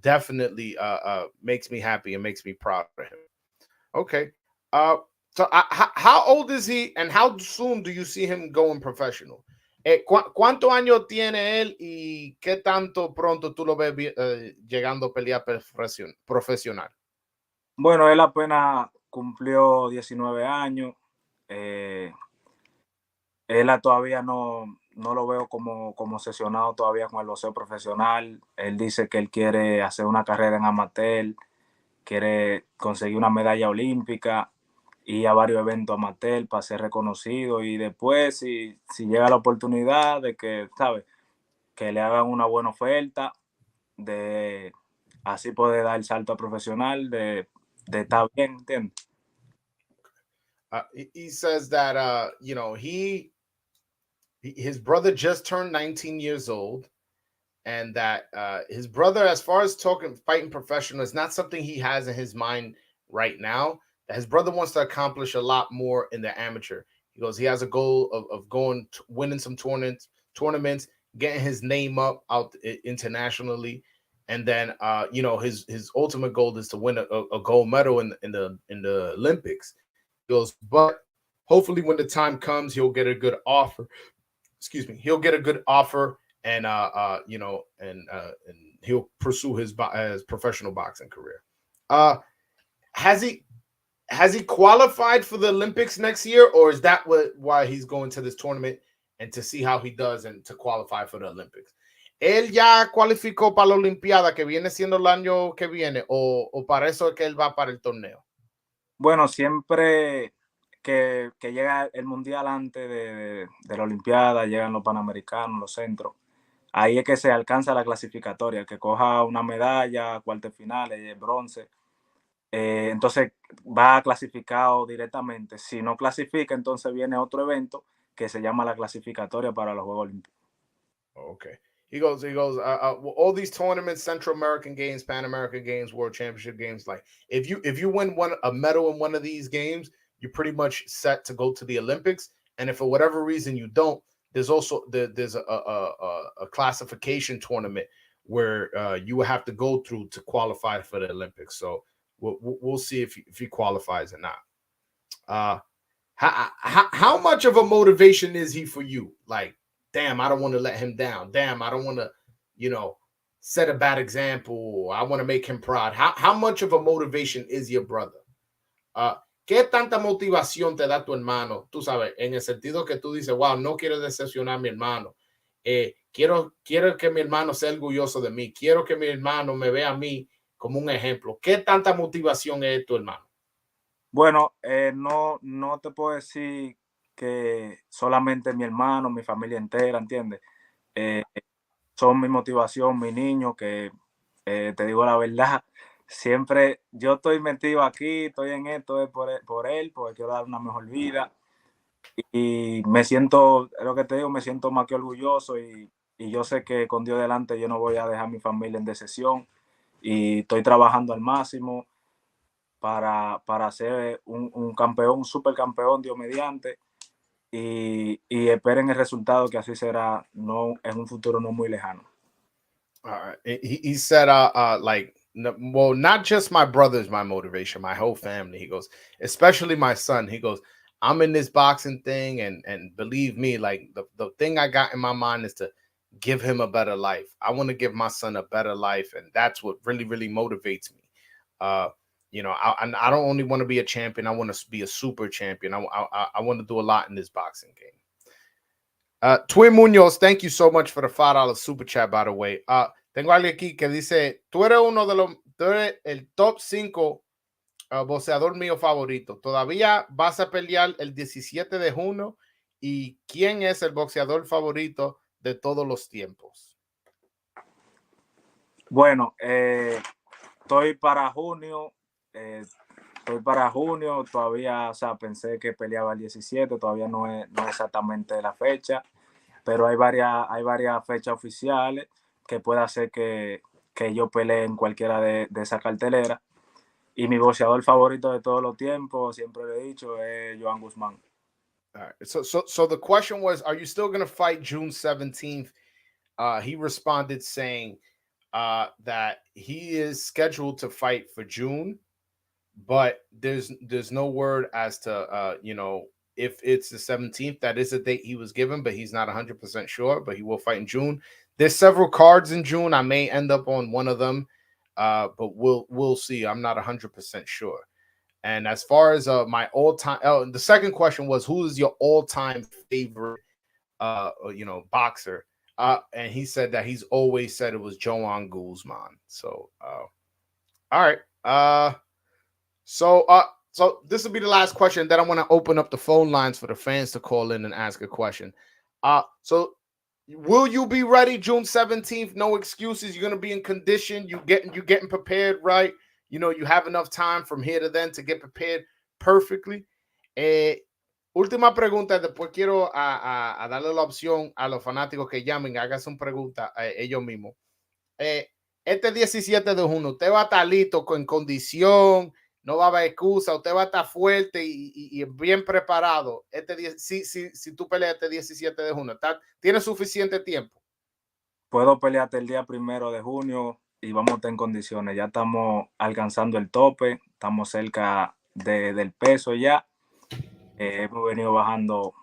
definitely makes me happy and makes me proud of him. Okay. So how old is he and how soon do you see him going professional? ¿Cuántos años tiene él y qué tanto pronto tú lo ves llegando a pelear profesional? Bueno, él apenas cumplió 19 años. Él todavía no lo veo como obsesionado todavía con el boxeo profesional. Él dice que él quiere hacer una carrera en amateur, quiere conseguir una medalla olímpica y a varios eventos amateur para ser reconocido. Y después, si llega la oportunidad de que, ¿sabes? Que le hagan una buena oferta, de así poder dar el salto a profesional, de estar bien, ¿entiendes? He says that you know, his brother just turned 19 years old, and that his brother, as far as talking fighting professional, is not something he has in his mind right now. That his brother wants to accomplish a lot more in the amateur. He goes, he has a goal of going winning some tournaments, getting his name up out internationally, and then you know, his ultimate goal is to win a gold medal in the Olympics. He goes, but hopefully when the time comes, he'll get a good offer. Excuse me, he'll get a good offer, and you know, and he'll pursue his professional boxing career. Uh, has he qualified for the Olympics next year, or is that why he's going to this tournament and to see how he does and to qualify for the Olympics? Él ya cualificó para la Olimpiada que viene siendo el año que viene, o para eso es que él va para el torneo. Bueno, siempre que llega el mundial antes de la Olimpiada, llegan los Panamericanos, los centros. Ahí es que se alcanza la clasificatoria, el que coja una medalla, cuartos finales, bronce. Entonces va clasificado directamente. Si no clasifica, entonces viene otro evento que se llama la clasificatoria para los Juegos Olímpicos. Okay. He goes, all these tournaments, Central American Games, Pan American Games, World Championship Games. Like if you win a medal in one of these games, you're pretty much set to go to the Olympics. And if for whatever reason you don't, there's also there's a classification tournament where you will have to go through to qualify for the Olympics. So we'll see if he qualifies or not. How much of a motivation is he for you? Like, damn, I don't want to let him down. Damn, I don't want to, you know, set a bad example. I want to make him proud. How much of a motivation is your brother? ¿Qué tanta motivación te da tu hermano? Tú sabes, en el sentido que tú dices, wow, no quiero decepcionar a mi hermano. Quiero que mi hermano sea orgulloso de mí. Quiero que mi hermano me vea a mí como un ejemplo. ¿Qué tanta motivación es tu hermano? Bueno, no te puedo decir que solamente mi hermano, mi familia entera, ¿entiendes? Son mi motivación, mi niño, que te digo la verdad, siempre yo estoy metido aquí, estoy en esto, es por él, porque quiero dar una mejor vida. Y me siento, es lo que te digo, me siento más que orgulloso y yo sé que con Dios delante yo no voy a dejar a mi familia en decepción y estoy trabajando al máximo para ser un campeón, un supercampeón, Dios mediante, y esperen el resultado que así será no, en un futuro no muy lejano. He said, like, well, not just my brother's my motivation, my whole family. He goes, especially my son. He goes, I'm in this boxing thing, and believe me, like the thing I got in my mind is to give him a better life. I want to give my son a better life, and that's what really, really motivates me. You know, I don't only want to be a champion. I want to be a super champion. I want to do a lot in this boxing game. Twin Munoz, thank you so much for the $5 super chat, by the way. Tengo alguien aquí que dice, tú eres el top 5 boxeador mío favorito. Todavía vas a pelear el 17 de junio. ¿Y quién es el boxeador favorito de todos los tiempos? Bueno, estoy para junio. Todavía, o sea, pensé que peleaba el 17, todavía no es exactamente la fecha, pero hay varias fechas oficiales que puede hacer que yo pelee en cualquiera de esa cartelera. Y mi boxeador favorito de todos los tiempos, siempre lo he dicho, es Joan Guzmán. All right. So the question was, are you still going to fight June 17th? He responded saying that he is scheduled to fight for June, but there's no word as to if it's the 17th. That is a date he was given, but he's not 100% sure. But he will fight in June. There's several cards in June. I may end up on one of them, but we'll see. I'm not 100% sure. And as far as my all-time, the second question was, who is your all-time favorite, boxer? And he said that he's always said it was Joan Guzman. So, all right. So this will be the last question. Then I want to open up the phone lines for the fans to call in and ask a question. So will you be ready June 17th? No excuses. You're gonna be in condition. You getting prepared, right? You have enough time from here to then to get prepared perfectly. Última pregunta, después quiero a darle la opción a los fanáticos que llamen, hagan su pregunta ellos mismos. Este 17 de junio, usted va a estar listo, en condición, no va a haber excusa, usted va a estar fuerte y bien preparado. Si tú peleas este 17 de junio, ¿tiene suficiente tiempo? Puedo pelearte el día 1 de junio y vamos a estar en condiciones. Ya estamos alcanzando el tope, estamos cerca del peso ya. Hemos venido bajando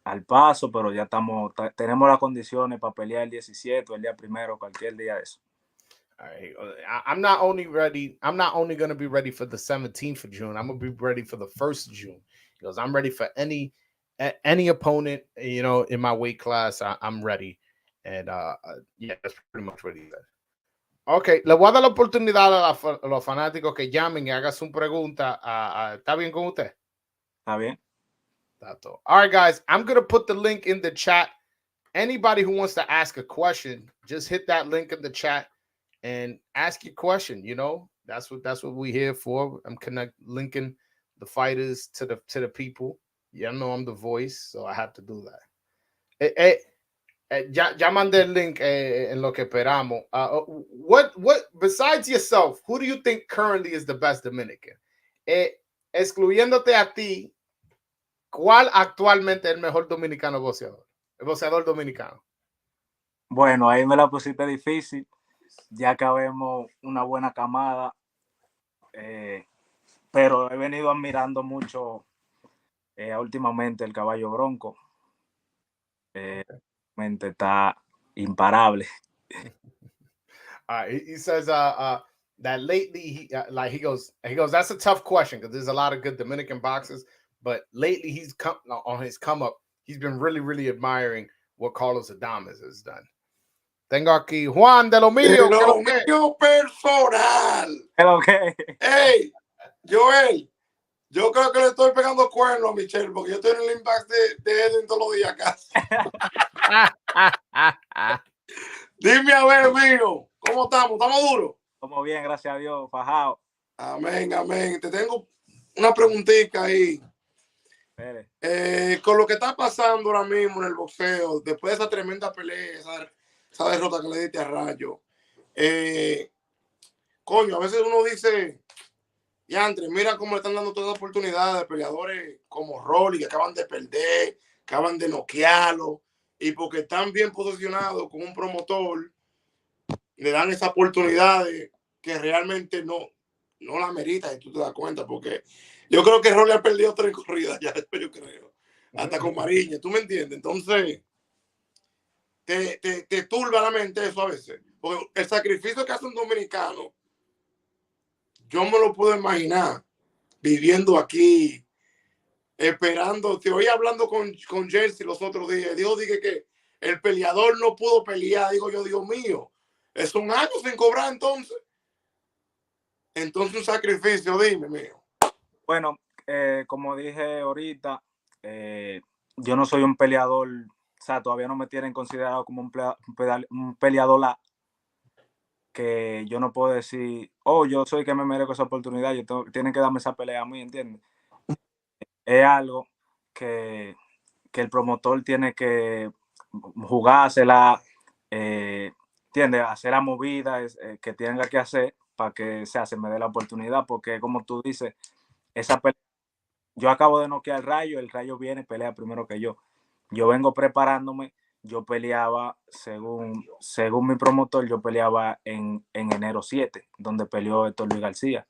al paso, pero ya tenemos las condiciones para pelear el 17, el día 1, cualquier día de eso. All right. I'm not only going to be ready for the 17th of June. I'm going to be ready for the 1st of June, because I'm ready for any opponent, in my weight class. I'm ready. And yeah, that's pretty much what he said. Ok, le voy a dar la oportunidad a los fanáticos que llamen y hagan su pregunta. ¿Está bien con usted? Está bien. All right, guys, I'm going to put the link in the chat. Anybody who wants to ask a question, just hit that link in the chat and ask your question. That's what we're here for. I'm linking the fighters to the people. Yeah, I know I'm the voice, so I have to do that. Ya mandé el link en lo que esperamos. What besides yourself, who do you think currently is the best Dominican? Excluyéndote a ti, ¿cuál actualmente es el mejor dominicano boxeador? El boxeador dominicano. Bueno, ahí me la pusiste difícil. Ya acabemos una buena camada. Pero he venido admirando mucho últimamente el caballo bronco. Está imparable. He says that lately he goes, that's a tough question because there's a lot of good Dominican boxers, but lately he's on his come up. He's been really, really admiring what Carlos Adames has done. Tengo aquí Juan de lo mío. De lo mío personal. Okay. Hey, Joel, yo creo que le estoy pegando cuerno a Michelle porque yo estoy en el impact de Edwin todos los días casi. Dime a ver, mío, ¿cómo estamos? ¿Estamos duros? Estamos bien, gracias a Dios, fajado. Amén, amén. Te tengo una preguntita ahí. Con lo que está pasando ahora mismo en el boxeo, después de esa tremenda pelea, esa derrota que le diste a Rayo, coño, a veces uno dice, Yantre, mira cómo le están dando todas las oportunidades a peleadores como Rolly, que acaban de perder, acaban de noquearlo, y porque están bien posicionados con un promotor, le dan esa oportunidad que realmente no la merita, y tú te das cuenta, porque yo creo que Rolly ha perdido 3 corridas ya, yo creo, hasta con Mariña, ¿tú me entiendes? Entonces, te turba la mente eso a veces, porque el sacrificio que hace un dominicano, yo me lo puedo imaginar viviendo aquí, esperando. Te oí hablando con Jersey los otros días. Dije que el peleador no pudo pelear. Digo yo, Dios mío, es un año sin cobrar entonces. Entonces un sacrificio, dime, mío. Bueno, como dije ahorita, yo no soy un peleador sea, todavía no me tienen considerado como un peleador que yo no puedo decir, oh, yo soy que me merezco esa oportunidad, tienen que darme esa pelea a mí, ¿entiendes? Es algo que el promotor tiene que jugársela, ¿entiendes? Hacer la movida que tenga que hacer para que se me dé la oportunidad, porque como tú dices, esa pelea, yo acabo de noquear el Rayo viene y pelea primero que yo. Yo vengo preparándome, yo peleaba, según mi promotor, yo peleaba en enero 7, donde peleó Héctor Luis García.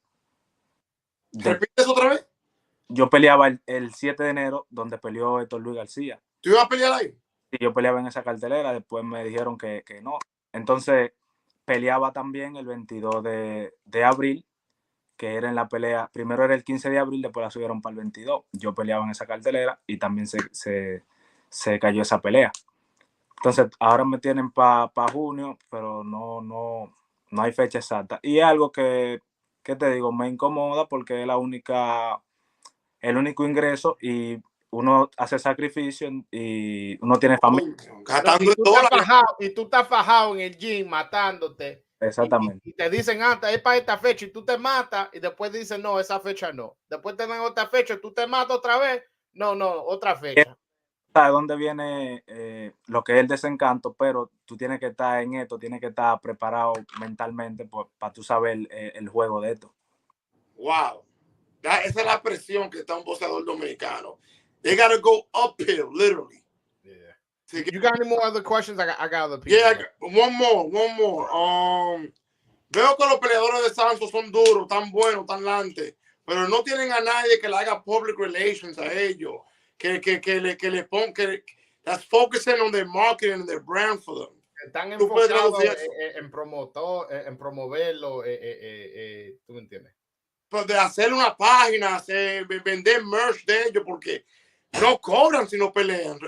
¿Repites otra vez? Yo peleaba el 7 de enero, donde peleó Héctor Luis García. ¿Tú ibas a pelear ahí? Sí, yo peleaba en esa cartelera, después me dijeron que no. Entonces, peleaba también el 22 de abril, que era en la pelea, primero era el 15 de abril, después la subieron para el 22. Yo peleaba en esa cartelera y también se cayó esa pelea. Entonces, ahora me tienen para junio, pero no hay fecha exacta. Y es algo que te digo, me incomoda porque es el único ingreso y uno hace sacrificio y uno tiene familia. Gastando y tú estás fajado en el gym matándote. Exactamente. Y te dicen, es para esta fecha y tú te matas y después dicen, no, esa fecha no. Después te dan otra fecha, tú te matas otra vez. No, otra fecha. ¿Sabes dónde viene lo que es el desencanto? Pero tú tienes que estar en esto, tienes que estar preparado mentalmente para tú saber el juego de esto. Wow. Esa es la presión que está un boxeador dominicano. They gotta go uphill, literally. Yeah. You got any more other questions? I got other people. Yeah, one more. Veo que los peleadores de Santos son duros, tan buenos, tan lantes, pero no tienen a nadie que le haga public relations a ellos, que le ponga, that's focusing on their marketing and their brand for them. Están enfocados en promoverlo, ¿tú me entiendes? Pues de hacer una página, vender merch de ellos, porque no cobran si no pelean,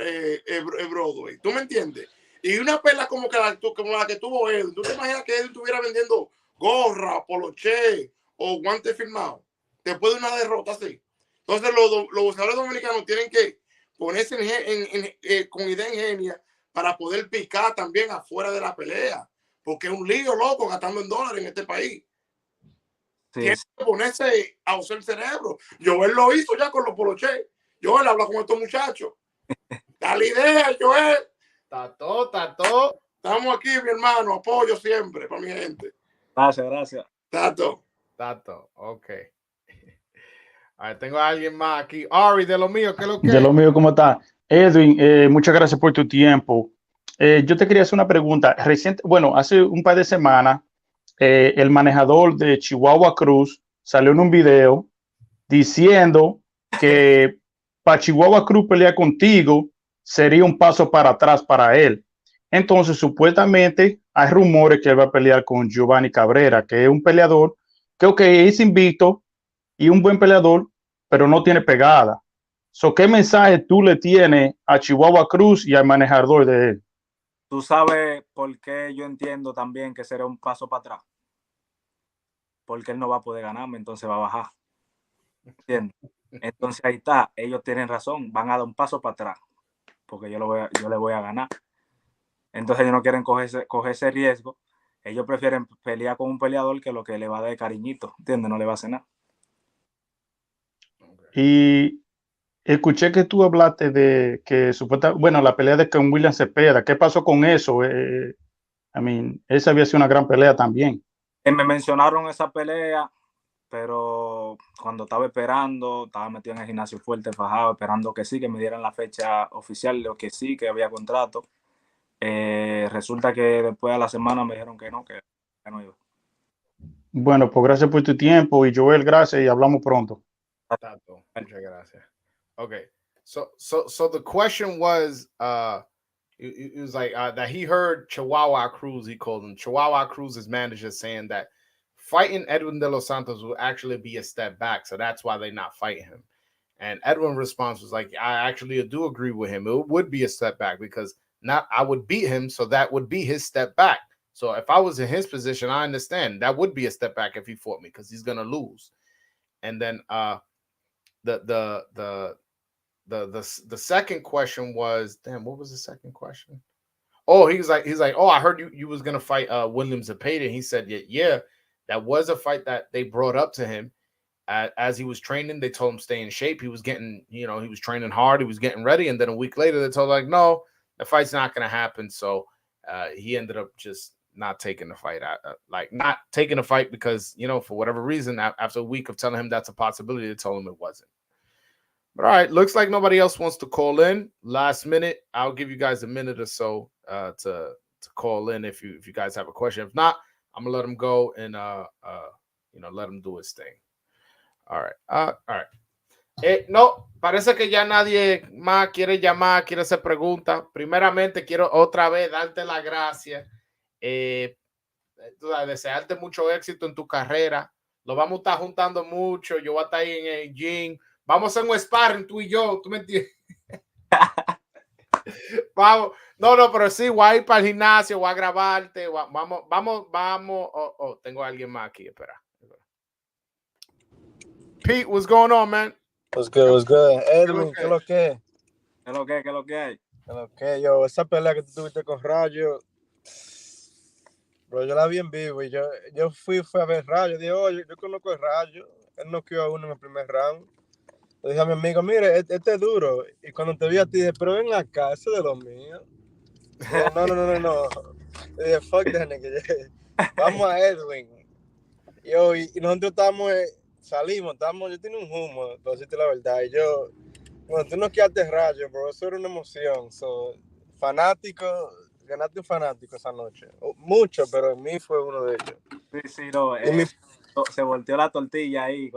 Broadway. ¿Tú me entiendes? Y una pelea como la que tuvo Edwin. ¿Tú te imaginas que Edwin estuviera vendiendo gorra, poloché o guantes firmados después de una derrota así? Entonces los boxeadores dominicanos tienen que ponerse con idea ingenia para poder picar también afuera de la pelea, porque es un lío loco gastando en dólares en este país. Sí, Tiene que ponerse a usar el cerebro. Joel lo hizo ya con los poloché. Joel habla con estos muchachos. Dale idea, Joel. Tato. Estamos aquí, mi hermano. Apoyo siempre para mi gente. Gracias. Tato, ok. A ver, tengo a alguien más aquí. Ari, de lo mío, ¿qué es lo que? De lo mío, ¿cómo está? Edwin, muchas gracias por tu tiempo. Yo te quería hacer una pregunta. Hace un par de semanas, el manejador de Chihuahua Cruz salió en un video diciendo que para Chihuahua Cruz pelear contigo sería un paso para atrás para él. Entonces, supuestamente, hay rumores que él va a pelear con Giovanni Cabrera, que es un peleador que es invicto y un buen peleador, pero no tiene pegada. ¿Qué mensaje tú le tienes a Chihuahua Cruz y al manejador de él? Tú sabes por qué yo entiendo también que será un paso para atrás. Porque él no va a poder ganarme, entonces va a bajar. ¿Entiendes? Entonces ahí está, ellos tienen razón, van a dar un paso para atrás, porque yo le voy a ganar. Entonces ellos no quieren coger ese riesgo. Ellos prefieren pelear con un peleador que lo que le va a dar cariñito, ¿entiendes? No le va a hacer nada. Y escuché que tú hablaste de que la pelea de con William Cepeda. ¿Qué pasó con eso? Esa había sido una gran pelea también. Me mencionaron esa pelea, pero cuando estaba esperando, estaba metido en el gimnasio fuerte, fajado, esperando que sí, que me dieran la fecha oficial, lo que sí, que había contrato. Resulta que después de la semana me dijeron que no iba. Bueno, pues gracias por tu tiempo y Joel, gracias y hablamos pronto. Tato, muchas gracias. Okay, so the question was, it was like that he heard Chihuahua Cruz, he called him Chihuahua Cruz's manager, saying that fighting Edwin de los Santos will actually be a step back, so that's why they're not fighting him. And Edwin's response was like, I actually do agree with him. It would be a step back because I would beat him, so that would be his step back. So if I was in his position, I understand that would be a step back if he fought me because he's gonna lose. And then the the second question was, damn, what was the second question? Oh, he's like, oh, I heard you was gonna fight William Zepeda. He said, yeah, that was a fight that they brought up to him as he was training. They told him stay in shape. He was getting, he was training hard. He was getting ready, and then a week later they told him, like, no, the fight's not gonna happen. So he ended up just not taking the fight. Not taking the fight because for whatever reason, after a week of telling him that's a possibility, they told him it wasn't. But all right, looks like nobody else wants to call in. Last minute, I'll give you guys a minute or so to call in if you guys have a question. If not, I'm gonna let him go and let him do his thing. All right, all right. No, parece que ya nadie más quiere llamar, quiere hacer preguntas. Primeramente, quiero otra vez darte las gracias. Desearte mucho éxito en tu carrera. Lo vamos a estar juntando mucho. Yo voy a estar ahí en el gym. Vamos a hacer un sparring tú y yo. ¿Tú me entiendes? Vamos. No, pero sí, voy a ir para el gimnasio, voy a grabarte. Vamos. Oh, tengo a alguien más aquí. Espera. Pete, what's going on, man? What's good? Edwin, ¿qué es lo que? ¿Qué es lo que hay? ¿Qué es lo que? Yo, esa pelea que tú tuviste con Rayo, bro, yo la vi en vivo y yo fui a ver Rayo. Dije, oye, yo conozco el Rayo. Él noqueó a uno en el primer round. Le dije a mi amigo, mire, este es duro. Y cuando te vi a ti, dije, pero ven acá, ese es de los míos. Dije, no. Le dije, fuck that nigga. Vamos a Edwin. Y nosotros salimos, yo tenía un humo, para decirte la verdad. Y yo, bueno, tú no quedaste Rayo, bro, eso era una emoción. Fanático, ganaste un fanático esa noche. Mucho, pero en mí fue uno de ellos. Sí, no, se volteó la tortilla ahí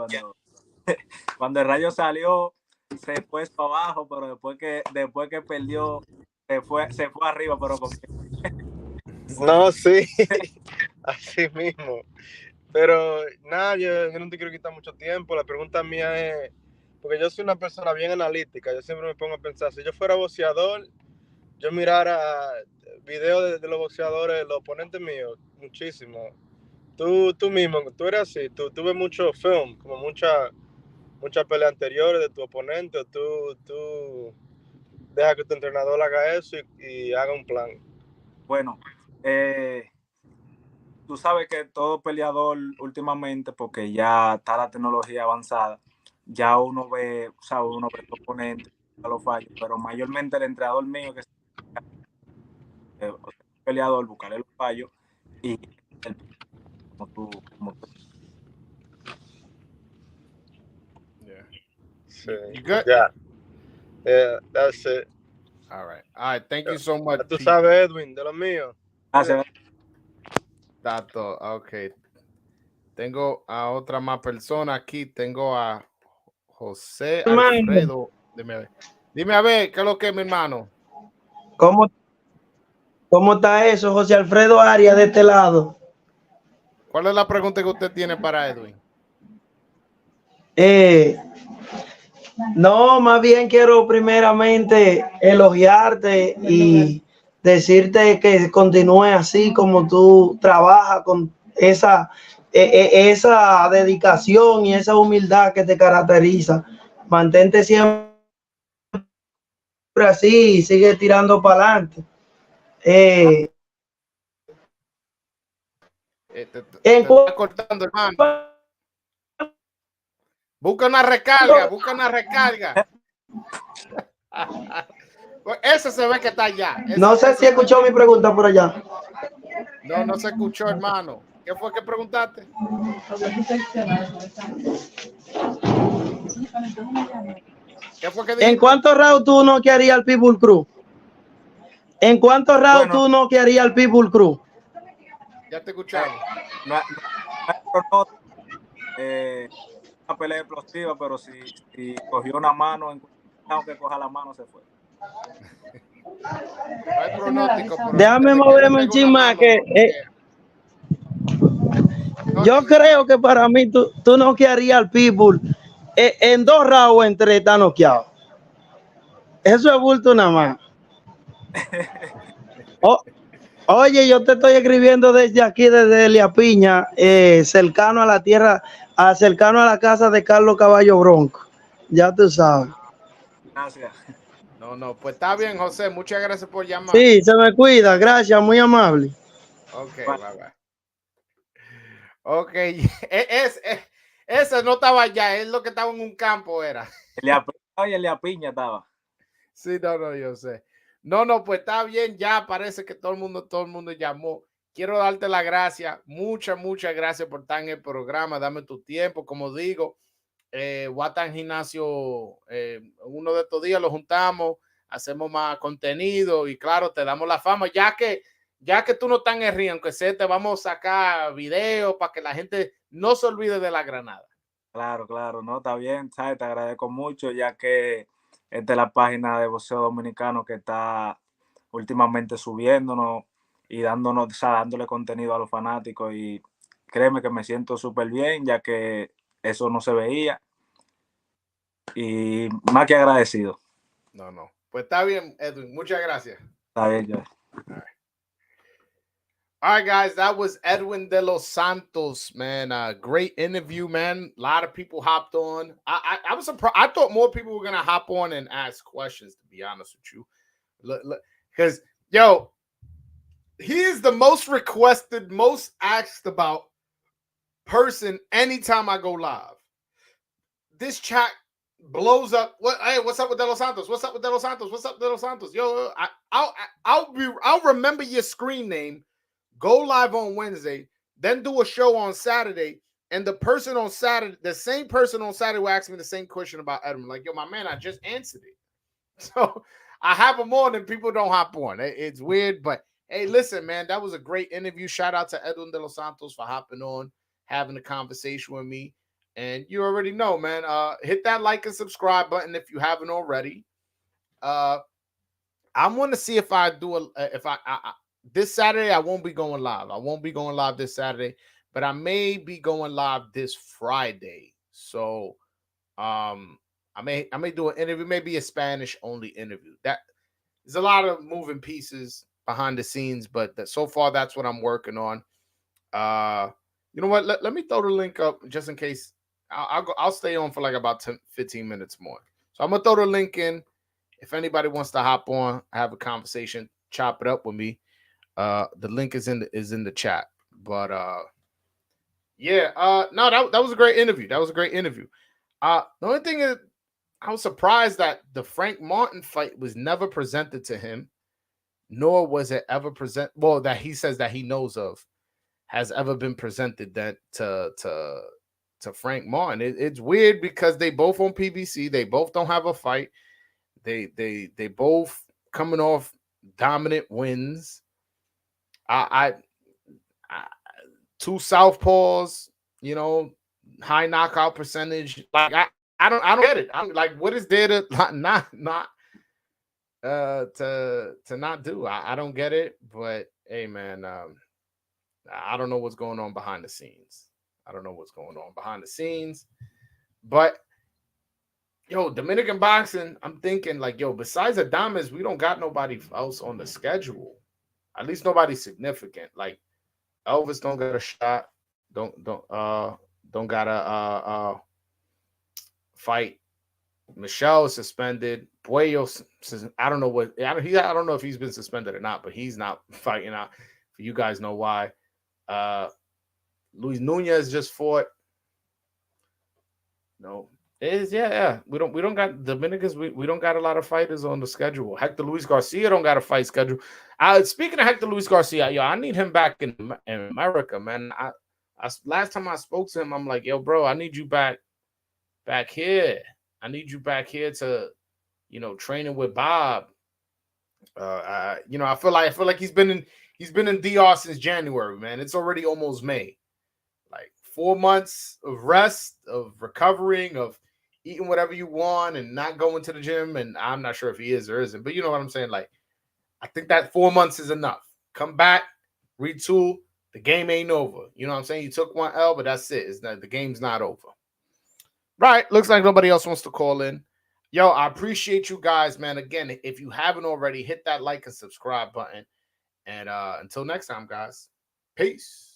cuando el Rayo salió, se fue para abajo, pero después que perdió, se fue arriba, pero No, sí, así mismo. Pero nada, yo no te quiero quitar mucho tiempo. La pregunta mía es, porque yo soy una persona bien analítica, yo siempre me pongo a pensar, si yo fuera boxeador, yo mirara videos de los boxeadores, los oponentes míos, muchísimo. Tú mismo, tú eres así, tú ves mucho film, como muchas peleas anteriores de tu oponente, tú dejas que tu entrenador haga eso y haga un plan. Bueno, tú sabes que todo peleador últimamente, porque ya está la tecnología avanzada, ya uno ve tu oponente, los fallos, pero mayormente el entrenador mío que es el peleador, buscarle los fallos y como tú. Yeah. Sí. You good? Yeah, that's it. All right. Thank you so much. Tú sabes, Edwin, de los míos. Gracias. Dato, ok. Tengo a otra más persona aquí. Tengo a José Alfredo. Dime a ver, ¿qué es lo que es, mi hermano? ¿Cómo está eso, José Alfredo Arias, de este lado? ¿Cuál es la pregunta que usted tiene para Edwin? No, más bien quiero primeramente elogiarte y decirte que continúe así como tú trabajas con esa dedicación y esa humildad que te caracteriza. Mantente siempre así y sigue tirando para adelante. Te está cortando, hermano. Busca una recarga. Eso se ve que está allá. No sé si escuchó mi pregunta por allá. No se escuchó, hermano. ¿Qué fue que preguntaste? ¿Qué fue que dijiste? ¿En cuántos rounds tú no querías al Pitbull Cruz? ¿En cuántos rounds tú no querías al Pitbull Cruz? Ya te escuchamos. Una pelea explosiva, pero si cogió una mano, aunque coja la mano, se fue. No hay pronóstico. Déjame moverme un chin más yo creo que para mí tú no querías al Pitbull en 2 rounds entre estar noqueado. Eso es bulto nada más. Oye, yo te estoy escribiendo desde aquí, desde Elia Piña, cercano a la tierra, cercano a la casa de Carlos Caballo Bronco. Ya tú sabes. Gracias. No, pues está bien, José. Muchas gracias por llamar. Sí, se me cuida. Gracias, muy amable. Ok, Bye. bye. Ok, ese no estaba allá, es lo que estaba en un campo, era. El de Apiña estaba. Sí, no, yo sé. No, pues está bien, ya parece que todo el mundo llamó. Quiero darte las gracias, muchas gracias por estar en el programa, dame tu tiempo, como digo, voy a estar en gimnasio, uno de estos días lo juntamos, hacemos más contenido y claro, te damos la fama, ya que tú no estás en el río, aunque sea, te vamos a sacar videos para que la gente no se olvide de la Granada. Claro, no, está bien, ¿sabes? Te agradezco mucho, ya que esta es la página de boxeo dominicano que está últimamente subiéndonos y dándonos, o sea, dándole contenido a los fanáticos, y créeme que me siento súper bien, ya que eso no se veía, y más que agradecido. No. Pues está bien, Edwin, muchas gracias. Está bien, ya. All right, guys, that was Edwin de los Santos, man. Great interview, man. A lot of people hopped on. I was surprised. I thought more people were gonna hop on and ask questions, to be honest with you. Because yo, he is the most requested, most asked about person anytime I go live. This chat blows up. Hey, what's up with De Los Santos? What's up with De Los Santos? What's up, De Los Santos? Yo, I'll remember your screen name. Go live on Wednesday, then do a show on Saturday, and the person on Saturday, the same person on Saturday will ask me the same question about Edwin. Like, yo, my man, I just answered it. So I have them on and people don't hop on. It's weird, but hey, listen, man, that was a great interview. Shout out to Edwin de los Santos for hopping on, having a conversation with me. And you already know, man, hit that like and subscribe button if you haven't already. I want to see if I do this Saturday, I won't be going live. I won't be going live this Saturday, but I may be going live this Friday. So I may do an interview, maybe a Spanish only interview. That there's a lot of moving pieces behind the scenes, but so far that's what I'm working on. You know what? Let me throw the link up just in case. I'll stay on for like about 15 minutes more. So I'm gonna throw the link in. If anybody wants to hop on, have a conversation, chop it up with me. The link is in the chat. But that was a great interview. The only thing is, I was surprised that the Frank Martin fight was never presented to him, nor was it ever that he says that he knows of has ever been presented that to Frank Martin. It's weird because they both on PBC, they both don't have a fight. They both coming off dominant wins. I two southpaws, you know, high knockout percentage. Like I don't get it. I'm like, what is there to not to not do? I don't get it. But hey, man, I don't know what's going on behind the scenes. But yo, Dominican boxing, I'm thinking like, yo, besides Adames, we don't got nobody else on the schedule. At least nobody significant. Like Elvis don't got a shot. Don't got a fight. Michelle is suspended. Puello, I don't know I don't know if he's been suspended or not, but he's not fighting out. You guys know why. Luis Nunez just fought. No, yeah. We don't got Dominicans. We don't got a lot of fighters on the schedule. Hector Luis Garcia don't got a fight schedule. Speaking of Hector Luis Garcia, yo, I need him back in America, man. I last time I spoke to him, I'm like, yo, bro, I need you back here. I need you back here to, you know, training with Bob. You know, I feel like he's been in DR since January, man. It's already almost May. Like 4 months of rest, of recovering, of eating whatever you want and not going to the gym. And I'm not sure if he is or isn't, but you know what I'm saying? Like, I think that 4 months is enough. Come back, retool. The game ain't over. You know what I'm saying? You took one L, but that's it. The game's not over. Right. Looks like nobody else wants to call in. Yo, I appreciate you guys, man. Again, if you haven't already, hit that like and subscribe button. And until next time, guys, peace.